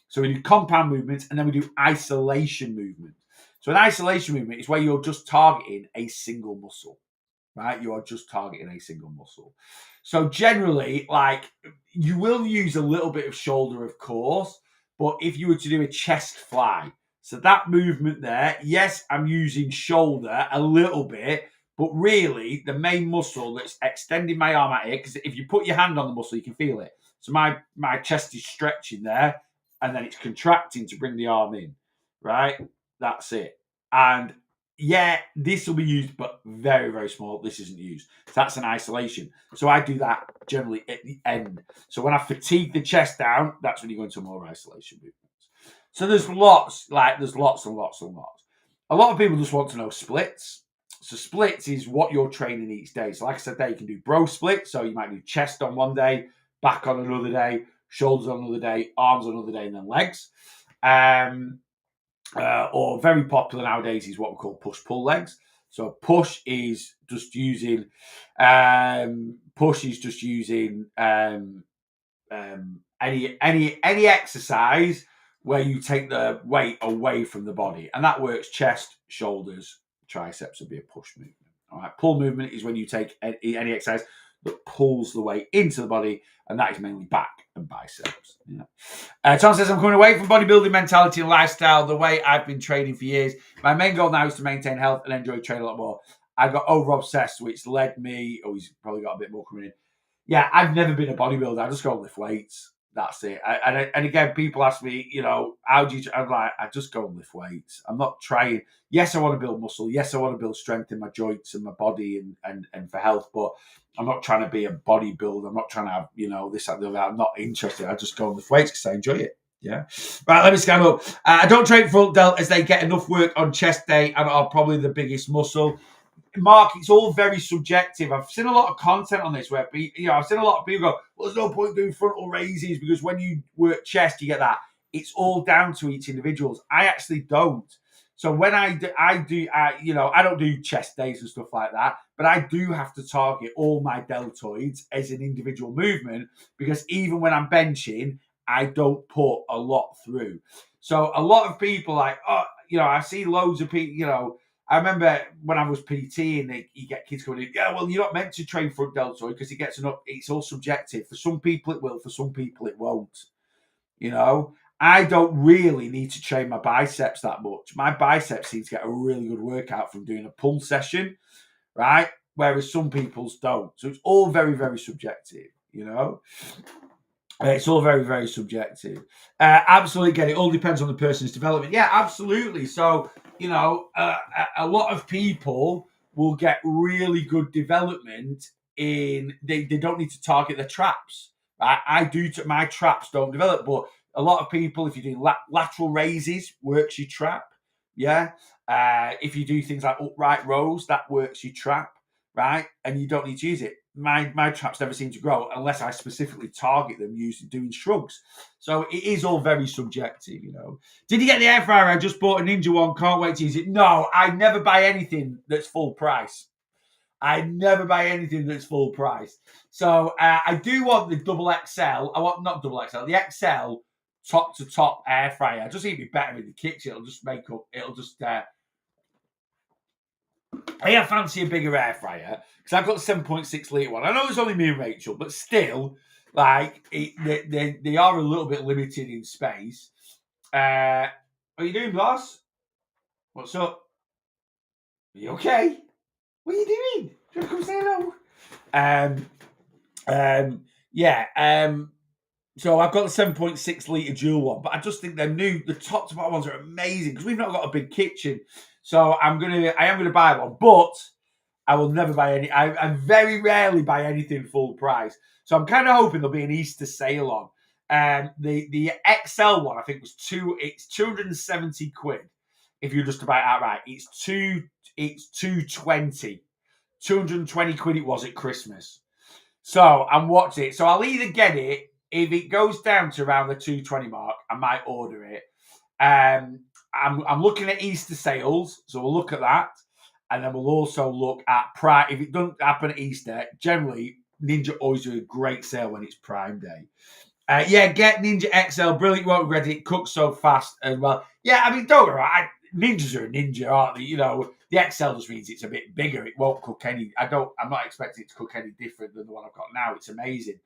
So we do compound movements and then we do isolation movements. So an isolation movement is where you're just targeting a single muscle, right? You are just targeting a single muscle. So generally, you will use a little bit of shoulder, of course, but if you were to do a chest fly, so that movement there, yes, I'm using shoulder a little bit, but really the main muscle that's extending my arm out here, because if you put your hand on the muscle, you can feel it. So my chest is stretching there, and then it's contracting to bring the arm in, right? That's it. And yeah, this will be used, but very, very small. This isn't used. So that's an isolation. So I do that generally at the end. So when I fatigue the chest down, that's when you go into more isolation movements. So there's lots and lots and lots. A lot of people just want to know splits. So splits is what you're training each day. So like I said there, you can do bro split. So you might do chest on one day, back on another day, shoulders on another day, arms on another day, and then legs. Or very popular nowadays is what we call push-pull legs. So push is just using any exercise where you take the weight away from the body, and that works chest, shoulders, triceps would be a push movement. All right, pull movement is when you take any exercise that pulls the weight into the body, and that is mainly back and biceps. Yeah. Tom says, I'm coming away from bodybuilding mentality and lifestyle the way I've been training for years. My main goal now is to maintain health and enjoy training a lot more. I got over obsessed, which led me, he's probably got a bit more coming in. Yeah, I've never been a bodybuilder. I just go and lift weights. That's it. And again, people ask me, how do you? I'm like, I just go and lift weights. I'm not trying. Yes, I want to build muscle. Yes, I want to build strength in my joints and my body and for health. But I'm not trying to be a bodybuilder. I'm not trying to have, this, that, the other. I'm not interested. I just go and lift weights because I enjoy it. Yeah. Right, let me scan up. I don't train front delt as they get enough work on chest day and are probably the biggest muscle. Mark, it's all very subjective. I've seen a lot of content on this where, I've seen a lot of people go, well, there's no point doing frontal raises because when you work chest, you get that. It's all down to each individual's. I actually don't. So when I don't do chest days and stuff like that, but I do have to target all my deltoids as an individual movement because even when I'm benching, I don't put a lot through. So a lot of people I see loads of people, I remember when I was PT and you get kids going in, yeah, well, you're not meant to train front deltoid because it's all subjective. For some people it will, for some people it won't. I don't really need to train my biceps that much. My biceps seem to get a really good workout from doing a pull session, right? Whereas some people's don't. So it's all very, very subjective. It's all very, very subjective. Absolutely get it. All depends on the person's development. Yeah, absolutely. So, a lot of people will get really good development they don't need to target their traps. Right? My traps don't develop, but a lot of people, if you're doing lateral raises, works your trap. Yeah. If you do things like upright rows, that works your trap, right? And you don't need to use it. My traps never seem to grow unless I specifically target them using doing shrugs. So it is all very subjective. Did you get the air fryer? I just bought a Ninja one. Can't wait to use it. No, I never buy anything that's full price. I never buy anything that's full price. So I do want the double XL. I want not double XL, the XL top to top air fryer. Just even be better in the kitchen. It'll just make up. It'll just. I fancy a bigger air fryer because I've got the 7.6 litre one. I know it's only me and Rachel, but still, they are a little bit limited in space. What are you doing, boss? What's up? Are you okay? What are you doing? Do you want to come say hello? So I've got the 7.6 litre dual one, but I just think the top to bottom ones are amazing because we've not got a big kitchen. So I am gonna buy one, but I will never buy any. I very rarely buy anything full price. So I'm kind of hoping there'll be an Easter sale on. The XL one I think was it's 270 quid if you just buy it outright. It's 220. 220 quid it was at Christmas. So I'm watching it. So I'll either get it if it goes down to around the 220 mark. I might order it. I'm looking at Easter sales, so we'll look at that, and then we'll also look at Prime. If it doesn't happen at Easter, generally Ninja always do a great sale when it's Prime Day. Get Ninja XL. Brilliant, you won't regret it. Cooks so fast as well. Yeah, I mean, don't worry. Ninjas are a ninja, aren't they? The XL just means it's a bit bigger. It won't cook any. I'm not expecting it to cook any different than the one I've got now. It's amazing.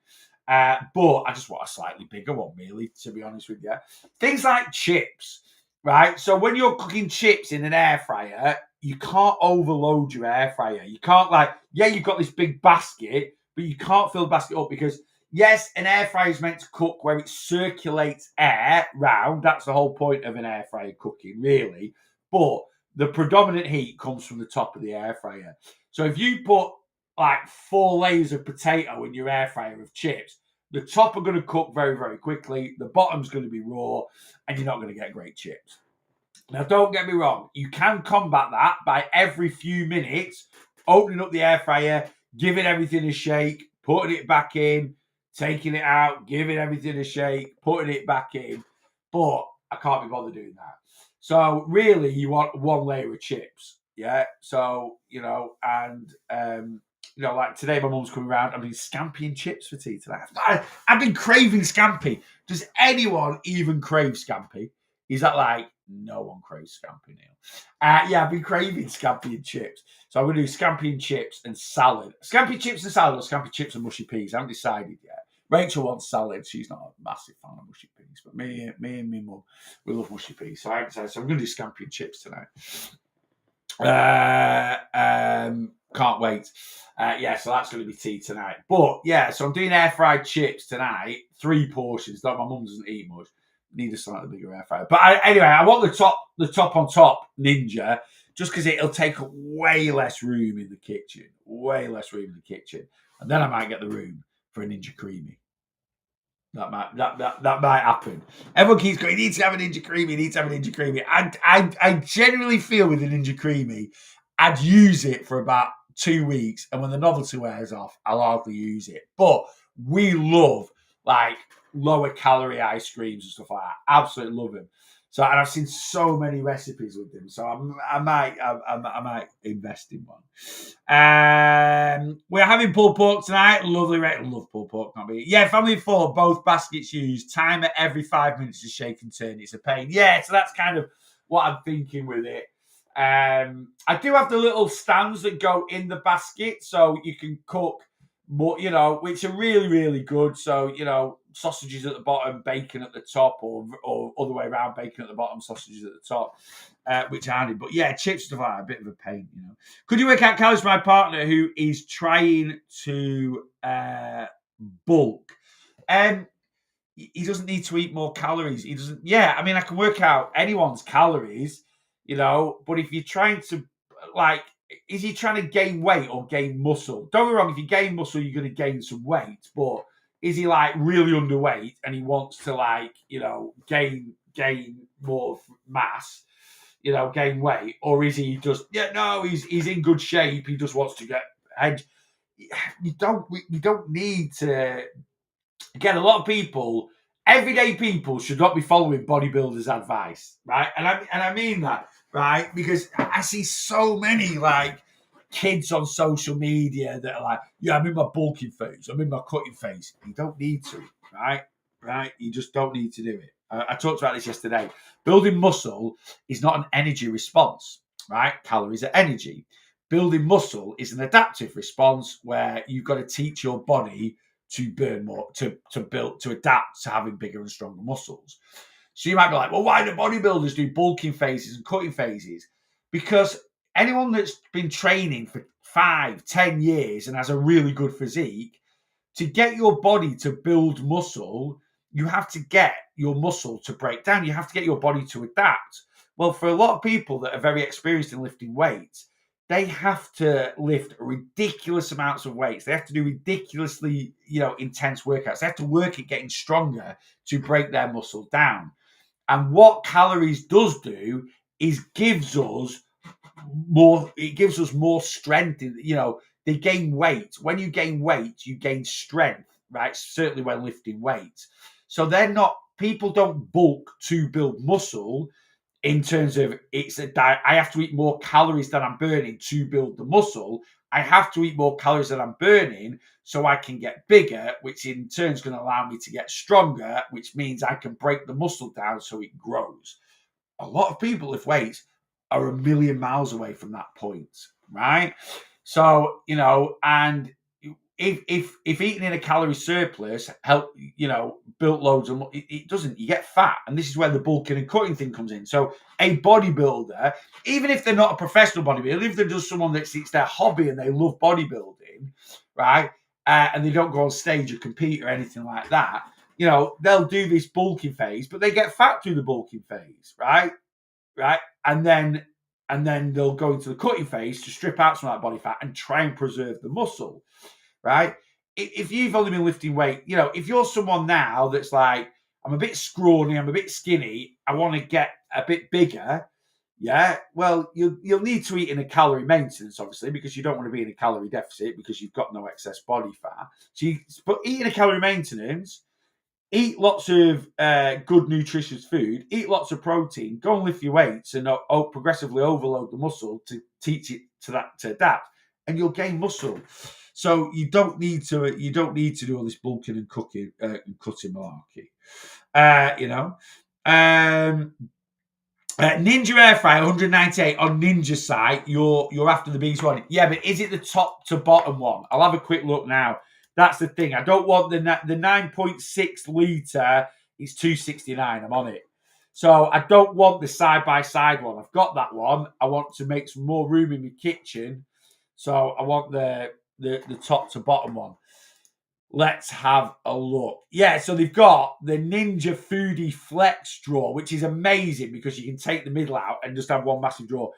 But I just want a slightly bigger one, really, to be honest with you. Things like chips, right? So when you're cooking chips in an air fryer, you can't overload your air fryer. You can't you've got this big basket, but you can't fill the basket up because yes, an air fryer is meant to cook where it circulates air round. That's the whole point of an air fryer cooking, really. But the predominant heat comes from the top of the air fryer. So if you put 4 layers of potato in your air fryer of chips, the top are going to cook very, very quickly. The bottom's going to be raw, and you're not going to get great chips. Now, don't get me wrong. You can combat that by every few minutes opening up the air fryer, giving everything a shake, putting it back in, taking it out, giving everything a shake, putting it back in. But I can't be bothered doing that. So really, you want 1 layer of chips. Yeah. So, like today, my mum's coming around. I'm doing scampi and chips for tea tonight. I've been craving scampi. Does anyone even crave scampi? Is that no one craves scampi, Neil? I've been craving scampi and chips. So I'm going to do scampi and chips and salad. Scampi chips and salad or scampi chips and mushy peas. I haven't decided yet. Rachel wants salad. She's not a massive fan of mushy peas. But me and my mum, we love mushy peas. So I haven't decided. So I'm going to do scampi and chips tonight. Can't wait. So that's going to be tea tonight. But so I'm doing air fried chips tonight. 3 portions. Though my mum doesn't eat much. Need a slightly bigger air fryer. But anyway, I want the top on top Ninja just because it'll take up way less room in the kitchen. Way less room in the kitchen. And then I might get the room for a Ninja Creamy. That might happen. Everyone keeps going, you need to have a Ninja Creamy, you need to have a Ninja Creamy. I generally feel with a Ninja Creamy, I'd use it for about 2 weeks, and when the novelty wears off, I'll hardly use it. But we love like lower calorie ice creams and stuff like that. Absolutely love them. So, and I've seen so many recipes with them, so I might invest in one. We're having pulled pork tonight. Lovely, love pulled pork. Not me. Yeah, family of 4, both baskets used. Timer every 5 minutes to shake and turn. It's a pain. Yeah, so that's kind of what I'm thinking with it. I do have the little stands that go in the basket, so you can cook more, which are really, really good. So, sausages at the bottom, bacon at the top, or other way around, bacon at the bottom, sausages at the top, which are handy. But yeah, chips stuff are a bit of a pain, Could you work out calories for my partner who is trying to bulk? He doesn't need to eat more calories. He doesn't. Yeah, I mean, I can work out anyone's calories, but if you're trying to, is he trying to gain weight or gain muscle? Don't get me wrong, if you gain muscle, you're going to gain some weight, but is he really underweight and he wants to gain more mass, gain weight, or is he just he's in good shape, he just wants to get head. You don't need to. Again, a lot of people, everyday people, should not be following bodybuilders' advice, right? And I mean that, right? Because I see so many kids on social media that are like, yeah, I'm in my bulking phase, I'm in my cutting phase. You don't need to, right? You just don't need to do it. I talked about this yesterday. Building muscle is not an energy response, right? Calories are energy. Building muscle is an adaptive response where you've got to teach your body to burn more, to build, to adapt to having bigger and stronger muscles. So you might be like, well, why do bodybuilders do bulking phases and cutting phases? Because anyone that's been training for 5-10 years and has a really good physique, to get your body to build muscle, you have to get your muscle to break down. You have to get your body to adapt. Well, for a lot of people that are very experienced in lifting weights, they have to lift ridiculous amounts of weights. They have to do ridiculously, intense workouts. They have to work at getting stronger to break their muscle down. And what calories does do is gives us more. It gives us more strength. They gain weight. When you gain weight, you gain strength, right? Certainly when lifting weights. So people don't bulk to build muscle. In terms of it's a diet, I have to eat more calories than I'm burning to build the muscle. I have to eat more calories than I'm burning so I can get bigger, which in turn is going to allow me to get stronger, which means I can break the muscle down so it grows. A lot of people lift weights are a million miles away from that point, right? So, and if eating in a calorie surplus built loads of, it doesn't. You get fat, and this is where the bulking and cutting thing comes in. So a bodybuilder, even if they're not a professional bodybuilder, if they're just someone it's their hobby and they love bodybuilding, right, and they don't go on stage or compete or anything like that, they'll do this bulking phase, but they get fat through the bulking phase, right, and then they'll go into the cutting phase to strip out some of that body fat and try and preserve the muscle. Right? If you've only been lifting weight, if you're someone now that's like, I'm a bit scrawny, I'm a bit skinny, I want to get a bit bigger, yeah, well, you'll need to eat in a calorie maintenance, obviously, because you don't want to be in a calorie deficit because you've got no excess body fat. But eat in a calorie maintenance, eat lots of good, nutritious food, eat lots of protein, go and lift your weights and progressively overload the muscle to teach it to adapt, and you'll gain muscle. So you don't need to do all this bulking and cutting malarkey. Ninja Air Fryer 198 on Ninja site. You're after the biggest one. Yeah, but is it the top to bottom one? I'll have a quick look now. That's the thing. I don't want the 9.6 litre. It's $269. I'm on it. So I don't want the side-by-side one. I've got that one. I want to make some more room in my kitchen. So I want the top to bottom one. Let's have a look. Yeah, so they've got the Ninja Foodie Flex drawer, which is amazing because you can take the middle out and just have one massive drawer.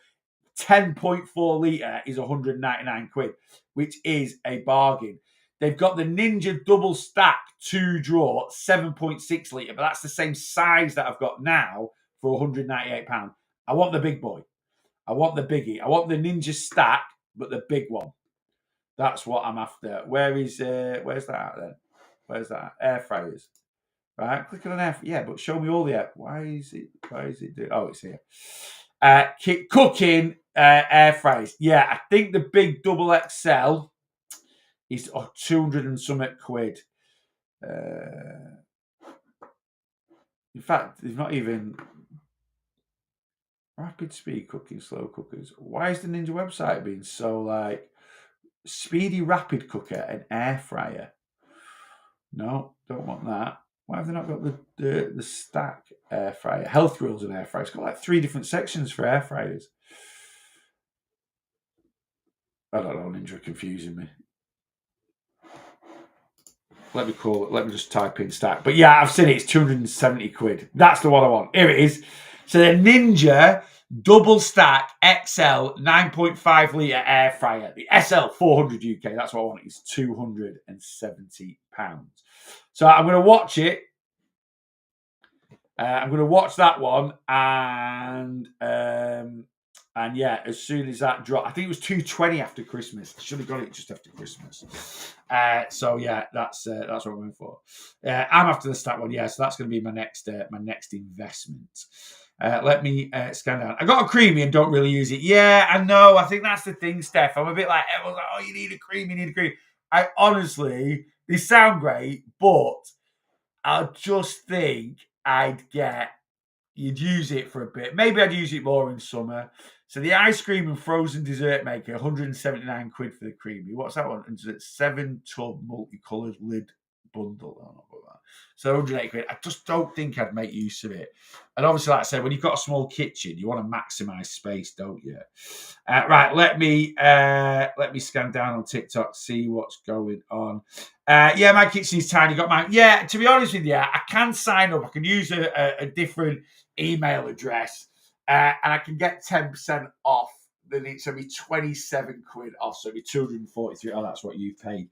10.4 litre is 199 quid, which is a bargain. They've got the Ninja double stack 2 drawer 7.6 litre, but that's the same size that I've got now for £198. I want the big boy. I want the biggie. I want the Ninja stack, but the big one. That's what I'm after. Where's that at then? Where's that? Air fryers. Right, click on air. Yeah, but show me all the air. Why is it doing? Oh, it's here. Cooking air fryers. Yeah, I think the big double XL is 200 and something quid. In fact, there's not even rapid speed cooking, slow cookers. Why is the Ninja website being so like speedy rapid cooker and air fryer? No, don't want that. Why have they not got the stack air fryer? Health rules and air fryers. It's got like 3 different sections for air fryers. I don't know, Ninja confusing me. Let me just type in stack. But yeah, I've seen it. It's 270 quid. That's the one I want. Here it is. So the Ninja double stack XL 9.5 litre air fryer. The SL 400 UK. That's what I want. It's £270. So I'm going to watch it. I'm going to watch that one, and yeah, as soon as that drop, I think it was 220 after Christmas. I should have got it just after Christmas. So yeah, that's what I'm going for. I'm after the stack one, yeah. So that's going to be my next investment. Let me scan down. I got a creamy and don't really use it. Yeah, I know. I think that's the thing, Steph. I'm a bit like everyone's like, oh, you need a cream, you need a cream. I honestly, they sound great, but I just think you'd use it for a bit. Maybe I'd use it more in summer. So the ice cream and frozen dessert maker, 179 quid for the creamy. What's that one? It's a 7-tub multicoloured lid bundle. I don't know about that. So 180 quid. I just don't think I'd make use of it. And obviously, like I said, when you've got a small kitchen, you want to maximise space, don't you? Right, let me scan down on TikTok, see what's going on. Yeah, my kitchen's tiny. Got mine. Yeah, to be honest with you, I can sign up. I can use a different email address, and I can get 10% off. Then it's only 27 quid off, so it'll be 243. Oh, that's what you've paid.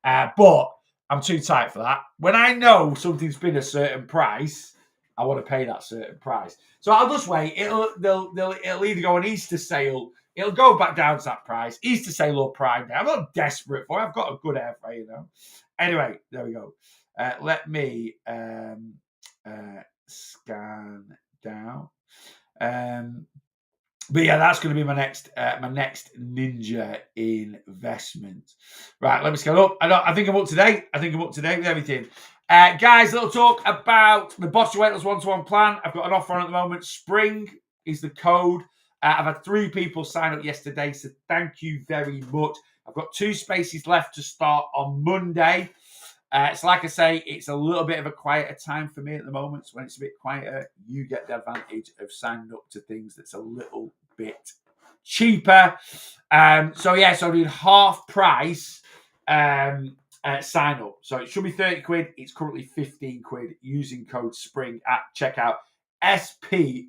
But I'm too tight for that. When I know something's been a certain price, I want to pay that certain price. So I'll just wait. It'll either go on Easter sale. It'll go back down to that price. Easter sale or Prime Day. I'm not desperate for it. I've got a good air fryer, Anyway, there we go. Let me scan down. But yeah, that's going to be my next Ninja investment. Right, let me scan up. I think I'm up to date. With everything. Guys, little talk about the Boss Your Weight Loss one-to-one plan. I've got an offer on at the moment. Spring is the code. I've had 3 people sign up yesterday, so thank you very much. I've got 2 spaces left to start on Monday. So like I say, it's a little bit of a quieter time for me at the moment. So when it's a bit quieter, you get the advantage of signing up to things that's a little bit cheaper. So I need half price sign up. So it should be 30 quid. It's currently 15 quid using code SPRING at checkout. SPRING.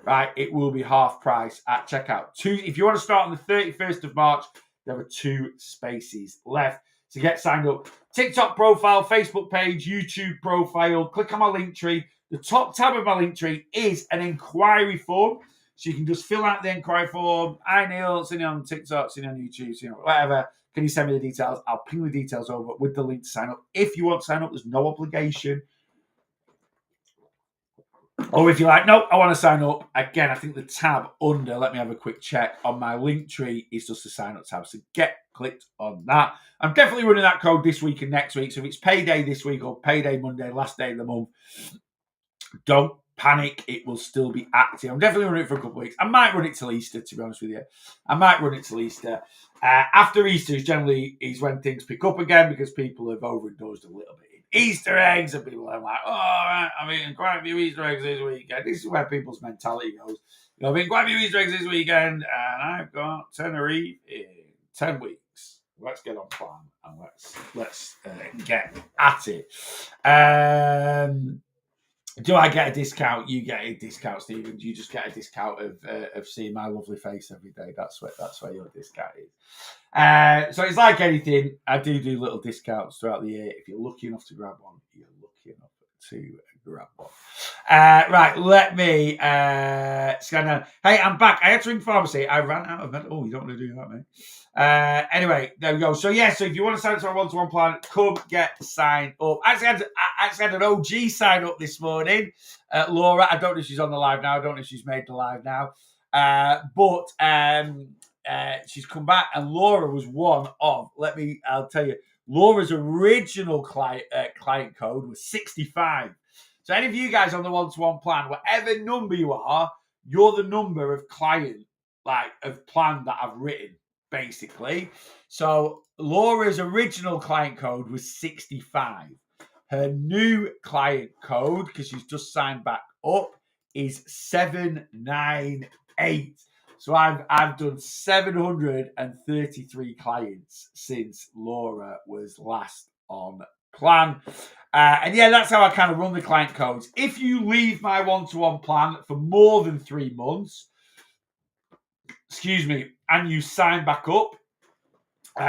Right, it will be half price at checkout. If you want to start on the 31st of March, there are 2 spaces left. To get signed up, TikTok profile, Facebook page, YouTube profile, click on my link tree. The top tab of my link tree is an inquiry form. So you can just fill out the inquiry form. Hi Neil, seen you on TikTok, seen you on YouTube, seen you on whatever. Can you send me the details? I'll ping the details over with the link to sign up. If you want to sign up, there's no obligation. Or if you're like, no, I want to sign up. Again, I think the tab under, let me have a quick check, on my link tree is just the sign up tab. So get clicked on that. I'm definitely running that code this week and next week. So if it's payday this week or payday Monday, last day of the month, don't panic. It will still be active. I'm definitely running it for a couple of weeks. I might run it till Easter, to be honest with you. After Easter is when things pick up again because people have overindulged a little bit in Easter eggs and people are like, oh, right, I'm eating quite a few Easter eggs this weekend. This is where people's mentality goes. I've eaten quite a few Easter eggs this weekend and I've got Tenerife in 10 weeks. Let's get on plan and let's get at it. Do I get a discount? You get a discount, Stephen. You just get a discount of seeing my lovely face every day. That's where your discount is. So it's like anything. I do little discounts throughout the year. If you're lucky enough to grab one, you're lucky enough to grab one. Right, let me scan down. Hey, I'm back. I had to ring pharmacy. I ran out of medicine. Oh, you don't want to do that, mate. Anyway, there we go. So yeah, so if you want to sign up to our one-to-one plan, come get signed up. I actually had an OG sign up this morning. Laura, I don't know if she's on the live now. I don't know if she's made the live now. But she's come back, and Laura was one of. I'll tell you, Laura's original client code was 65. So any of you guys on the one-to-one plan, whatever number you are, you're the number of client, of plan that I've written, basically. So Laura's original client code was 65. Her new client code, because she's just signed back up, is 798. So I've done 733 clients since Laura was last on plan. And yeah, that's how I kind of run the client codes. If you leave my one-to-one plan for more than 3 months, and you sign back up,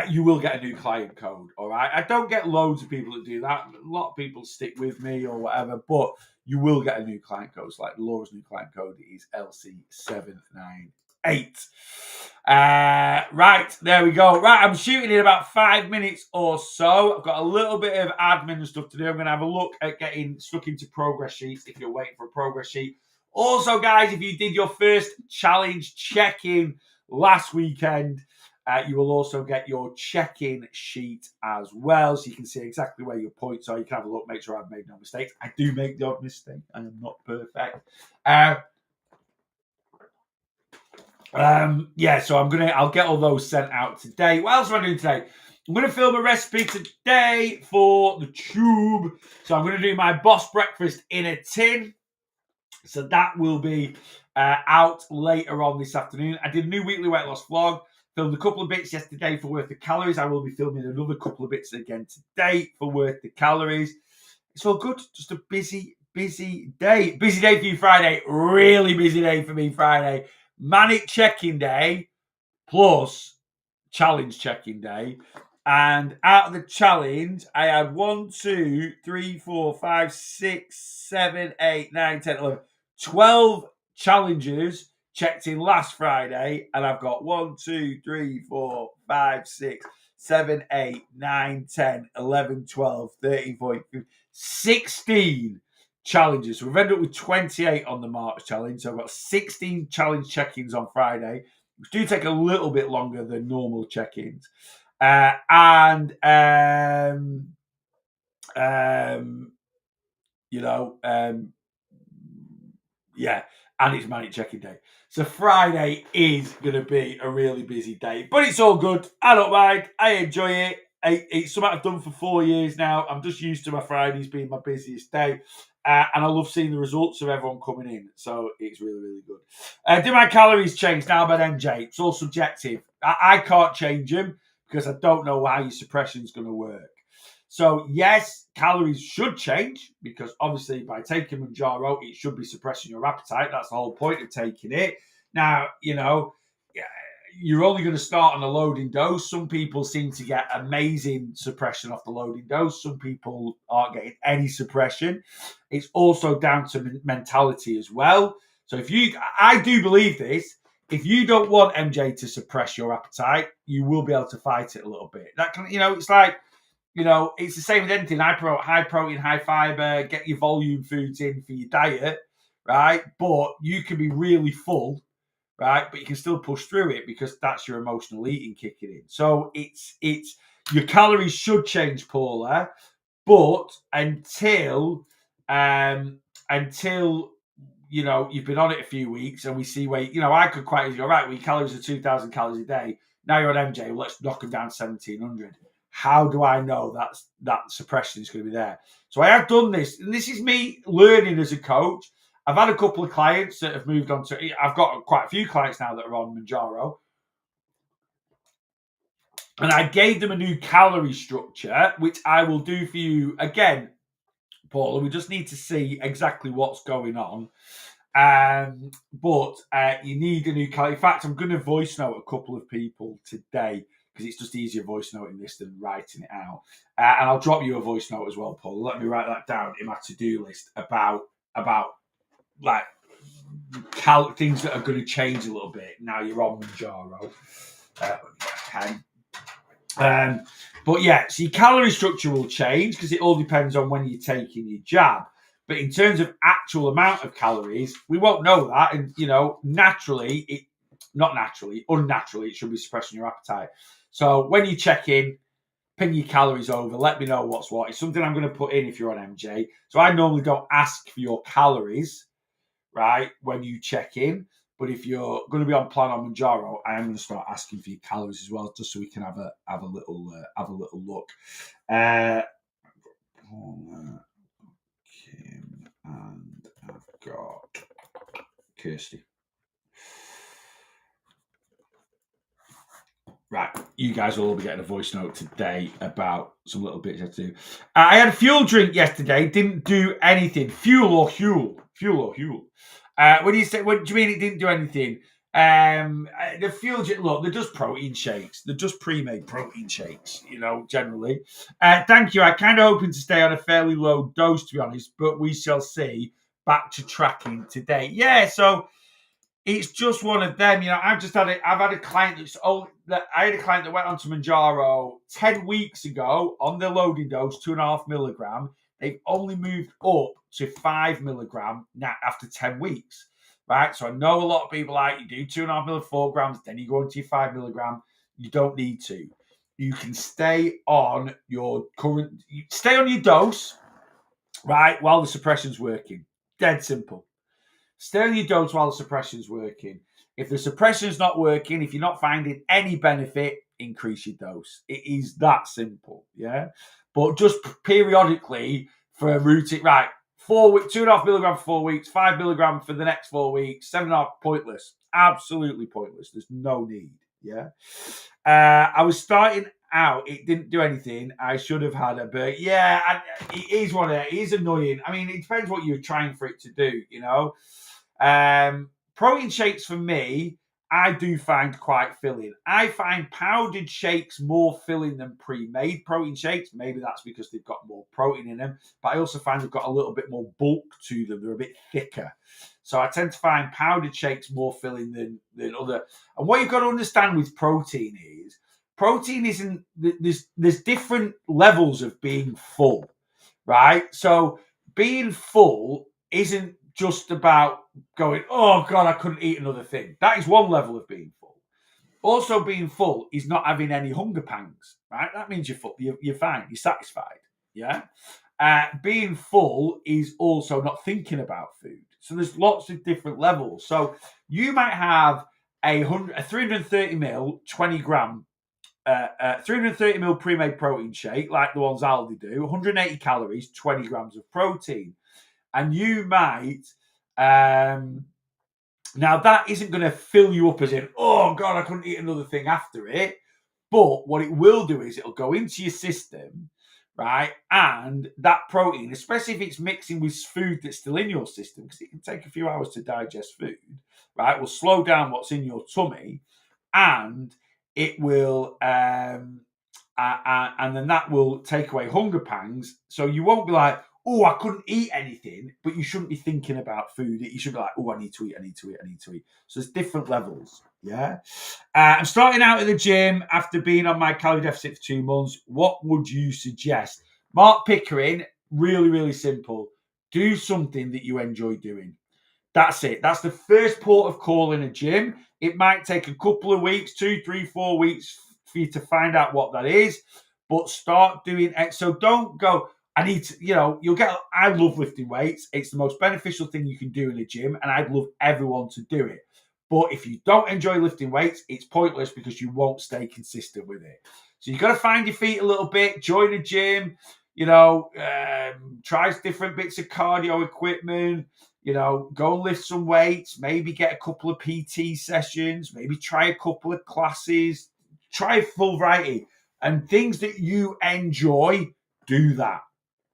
you will get a new client code. All right. I don't get loads of people that do that. A lot of people stick with me or whatever, but you will get a new client code. So like Laura's new client code is LC798. Right, there we go. Right, I'm shooting in about 5 minutes or so. I've got a little bit of admin and stuff to do. I'm going to have a look at getting stuck into progress sheets if you're waiting for a progress sheet. Also, guys, if you did your first challenge check-in last weekend, you will also get your check-in sheet as well, so you can see exactly where your points are. You can have a look, make sure I've made no mistakes. I do make the odd mistake. I am not perfect. So I'll get all those sent out today. What else am I doing today? I'm going to film a recipe today for the tube. So I'm going to do my Boss breakfast in a tin. So that will be out later on this afternoon. I did a new weekly weight loss vlog. Filmed a couple of bits yesterday for Worth the Calories. I will be filming another couple of bits again today for Worth the Calories. It's all good. Just a busy day. Busy day for you Friday. Really busy day for me Friday. Manic check-in day plus challenge check-in day. And out of the challenge, I had 1, 2, 3, 4, 5, 6, 7, 8, 9, 10, 11, 12 challenges checked in last Friday. And I've got 1, 2, 3, 4, 5, 6, 7, 8, 9, 10, 11, 12, 13, 14, 15, 16 challenges. So we've ended up with 28 on the March challenge. So I've got 16 challenge check-ins on Friday, which do take a little bit longer than normal check-ins. Yeah, and it's Manic check-in day. So Friday is going to be a really busy day, but it's all good. I don't mind. I enjoy it. It's something I've done for 4 years now. I'm just used to my Fridays being my busiest day. And I love seeing the results of everyone coming in. So it's really, really good. Do my calories change now about MJ? It's all subjective. I can't change them because I don't know how your suppression is going to work. So yes, calories should change because obviously by taking Mounjaro, it should be suppressing your appetite. That's the whole point of taking it. Now, you're only going to start on a loading dose. Some people seem to get amazing suppression off the loading dose. Some people aren't getting any suppression. It's also down to mentality as well. So I do believe this. If you don't want MJ to suppress your appetite, you will be able to fight it a little bit. That can, it's like, it's the same with anything. High protein, high fiber, get your volume foods in for your diet, right? But you can be really full, right? But you can still push through it because that's your emotional eating kicking in. So it's your calories should change, Paula, but until you've been on it a few weeks and we see where I could quite easily go, right, well, your calories are 2,000 calories a day. Now you're on MJ, let's knock them down to 1,700. How do I know that suppression is going to be there? So I have done this, and this is me learning as a coach. I've had a couple of clients that have moved on to. I've got quite a few clients now that are on Mounjaro, and I gave them a new calorie structure, which I will do for you again. Paul. We just need to see exactly what's going on. But you need a new calorie. In fact, I'm going to voice note a couple of people today because it's just easier voice noting this than writing it out. And I'll drop you a voice note as well, Paul. Let me write that down in my to-do list about like things that are going to change a little bit. Now you're on Mounjaro. But yeah, so your calorie structure will change because it all depends on when you're taking your jab. But in terms of actual amount of calories, we won't know that. And, unnaturally, it should be suppressing your appetite. So when you check in, ping your calories over, let me know what's what. It's something I'm going to put in if you're on MJ. So I normally don't ask for your calories, right, when you check in. But if you're going to be on plan on Mounjaro, I am going to start asking for your calories as well, just so we can have a little look. Kim and I've got Kirsty. Right, you guys will all be getting a voice note today about some little bits I do. I had a fuel drink yesterday, didn't do anything. Fuel or Huel? When you say, what do you mean it didn't do anything? The fuel drink, look, they're just protein shakes. They're just pre-made protein shakes, generally. Thank you. I kind of hoping to stay on a fairly low dose, to be honest, but we shall see. Back to tracking today. Yeah, so it's just one of them. I've had a client I had a client that went on to Mounjaro 10 weeks ago on their loading dose, 2.5 milligram. They've only moved up to 5 milligram now after 10 weeks, right? So I know a lot of people you do 2.5 milligram, 4 grams, then you go into your 5 milligram. You don't need to. You can stay on your dose, right, while the suppression's working. Dead simple. Stay on your dose while the suppression's working. If the suppression's not working, if you're not finding any benefit, increase your dose. It is that simple, yeah? But just periodically for a routine, right, 4 weeks, 2.5 milligram for 4 weeks, 5 milligram for the next 4 weeks, 7.5, pointless. Absolutely pointless. There's no need, yeah? I was starting out, it didn't do anything. I should have had but yeah, it is annoying. I mean, it depends what you're trying for it to do, Protein shakes for me, I do find quite filling. I find powdered shakes more filling than pre-made protein shakes. Maybe that's because they've got more protein in them, but I also find they've got a little bit more bulk to them. They're a bit thicker. So I tend to find powdered shakes more filling than other. And what you've got to understand with protein isn't, there's different levels of being full, right? So being full isn't just about going, oh God, I couldn't eat another thing. That is one level of being full. Also being full is not having any hunger pangs, right? That means you're full, you're fine, you're satisfied, yeah? Being full is also not thinking about food. So there's lots of different levels. So you might have a 330 ml, 20 gram 330 ml pre-made protein shake, like the ones Aldi do, 180 calories, 20 grams of protein. And you might, now that isn't going to fill you up as in, oh God, I couldn't eat another thing after it. But what it will do is it'll go into your system, right? And that protein, especially if it's mixing with food that's still in your system, because it can take a few hours to digest food, right? Will slow down what's in your tummy, and it will, and then that will take away hunger pangs. So you won't be like, oh, I couldn't eat anything, but you shouldn't be thinking about food. You should be like, oh, I need to eat. So there's different levels, yeah? I'm starting out at the gym after being on my calorie deficit for 2 months. What would you suggest? Mark Pickering, really, really simple. Do something that you enjoy doing. That's it. That's the first port of call in a gym. It might take a couple of weeks, 2, 3, 4 weeks for you to find out what that is, but start doing it. So don't go, I need to, I love lifting weights. It's the most beneficial thing you can do in a gym, and I'd love everyone to do it. But if you don't enjoy lifting weights, it's pointless because you won't stay consistent with it. So you've got to find your feet a little bit, join a gym, try different bits of cardio equipment, go and lift some weights, maybe get a couple of PT sessions, maybe try a couple of classes, try a full variety. And things that you enjoy, do that,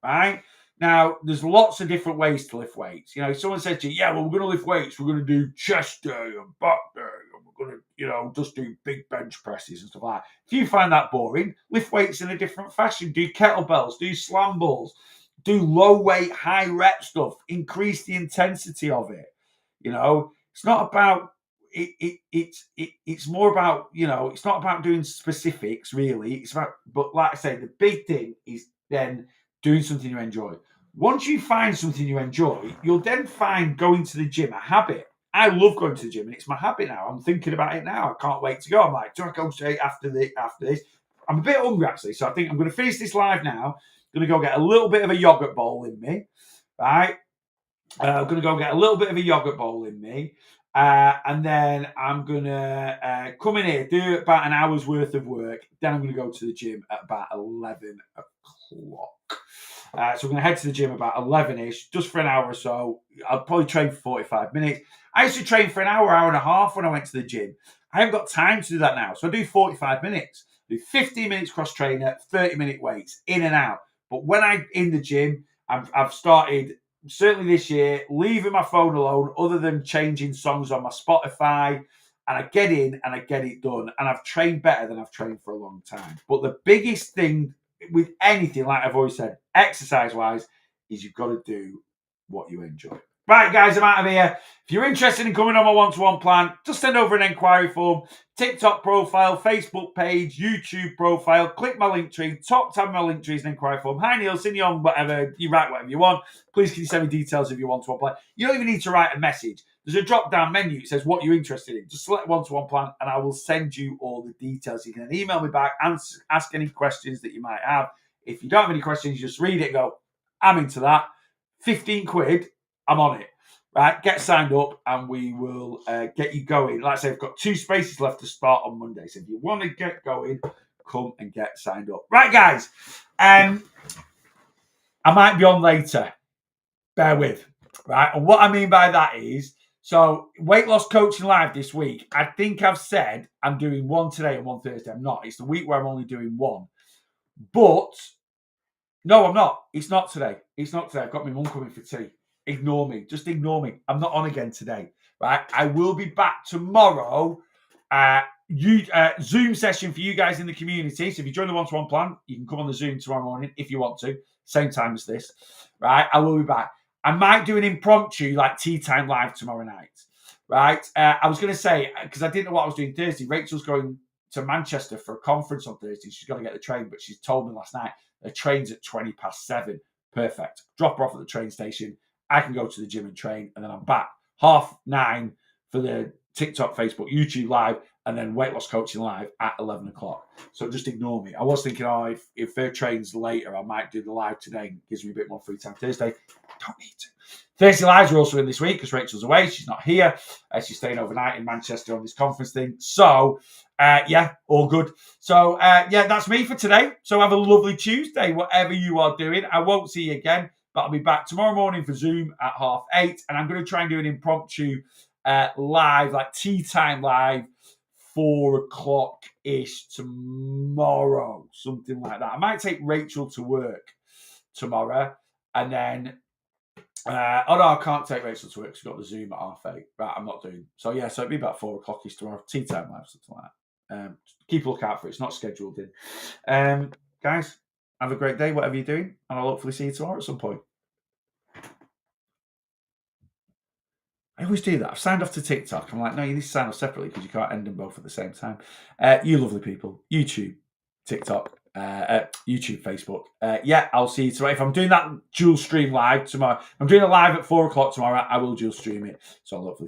right? Now, there's lots of different ways to lift weights. You know, if someone says to you, yeah, well, we're going to lift weights. We're going to do chest day and back day. And we're going to, you know, just do big bench presses and stuff like that. If you find that boring, lift weights in a different fashion. Do kettlebells, do slam balls, do low weight, high rep stuff. Increase the intensity of it. You know, it's not about it's more about, you know, it's not about doing specifics really. It's about, but like I say, the big thing is then doing something you enjoy. Once you find something you enjoy, you'll then find going to the gym a habit. I love going to the gym and it's my habit now. I'm thinking about it now. I can't wait to go. I'm like, do I go straight after this? I'm a bit hungry actually, so I think I'm going to finish this live now. I'm going to go get a little bit of a yogurt bowl in me, right? I'm going to go get a little bit of a yogurt bowl in me. And then I'm going to come in here, do about an hour's worth of work. Then I'm going to go to the gym at about 11 o'clock. So I'm going to head to the gym about 11-ish, just for an hour or so. I'll probably train for 45 minutes. I used to train for an hour and a half when I went to the gym. I haven't got time to do that now. So I do 45 minutes. I do 15 minutes cross trainer, 30-minute weights, in and out. But when I'm in the gym, I've started, certainly this year, leaving my phone alone other than changing songs on my Spotify. And I get in and I get it done. And I've trained better than I've trained for a long time. But the biggest thing with anything, like I've always said, exercise-wise, is you've got to do what you enjoy. Right, guys, I'm out of here. If you're interested in coming on my one-to-one plan, just send over an inquiry form. TikTok profile, Facebook page, YouTube profile. Click my link tree. Top tab my link tree is an inquiry form. Hi, Neil, send you on whatever. You write whatever you want. Please can you send me details of your one-to-one plan. You don't even need to write a message. There's a drop-down menu. It says what you're interested in. Just select one-to-one plan, and I will send you all the details. You can email me back and ask any questions that you might have. If you don't have any questions, just read it and go, I'm into that. 15 quid, I'm on it. Right, get signed up and we will get you going. Like I say, I've got 2 spaces left to start on Monday. So if you want to get going, come and get signed up. Right, guys. I might be on later. Bear with. Right, and what I mean by that is, so weight loss coaching live this week. I think I've said I'm doing one today and one Thursday. I'm not. It's the week where I'm only doing one. But no, I'm not. It's not today. It's not today. I've got my mum coming for tea. Ignore me. Just ignore me. I'm not on again today. Right? I will be back tomorrow. Zoom session for you guys in the community. So if you join the one-to-one plan, you can come on the Zoom tomorrow morning if you want to. Same time as this. Right? I will be back. I might do an impromptu like tea time live tomorrow night. Right? I was going to say, because I didn't know what I was doing Thursday. Rachel's going to Manchester for a conference on Thursday. She's got to get the train, but she's told me last night the train's at 7:20. Perfect. Drop her off at the train station. I can go to the gym and train, and then I'm back 9:30 for the TikTok, Facebook, YouTube live, and then weight loss coaching live at 11 o'clock. So just ignore me. I was thinking, if their train's later, I might do the live today. It gives me a bit more free time. Thursday, don't need to. Thursday lives are also in this week because Rachel's away. She's not here. She's staying overnight in Manchester on this conference thing. So, yeah, all good. So, yeah, that's me for today. So have a lovely Tuesday, whatever you are doing. I won't see you again, but I'll be back tomorrow morning for Zoom at 8:30. And I'm going to try and do an impromptu live, like tea time live, 4 o'clock-ish tomorrow, something like that. I might take Rachel to work tomorrow, and then no, I can't take Rachel to work. She's got the Zoom at 8:30. Right, I'm not doing. So yeah, so it'll be about 4 o'clock-ish tomorrow. Tea time live, something like that. Keep a lookout for it. It's not scheduled in. Guys, have a great day, whatever you're doing, and I'll hopefully see you tomorrow at some point. I always do that. I've signed off to TikTok. I'm like, no, you need to sign off separately because you can't end them both at the same time. You lovely people. YouTube, TikTok, YouTube, Facebook. Yeah, I'll see you tomorrow. If I'm doing that dual stream live tomorrow, I'm doing it live at 4 o'clock tomorrow, I will dual stream it. So I'll hopefully see you.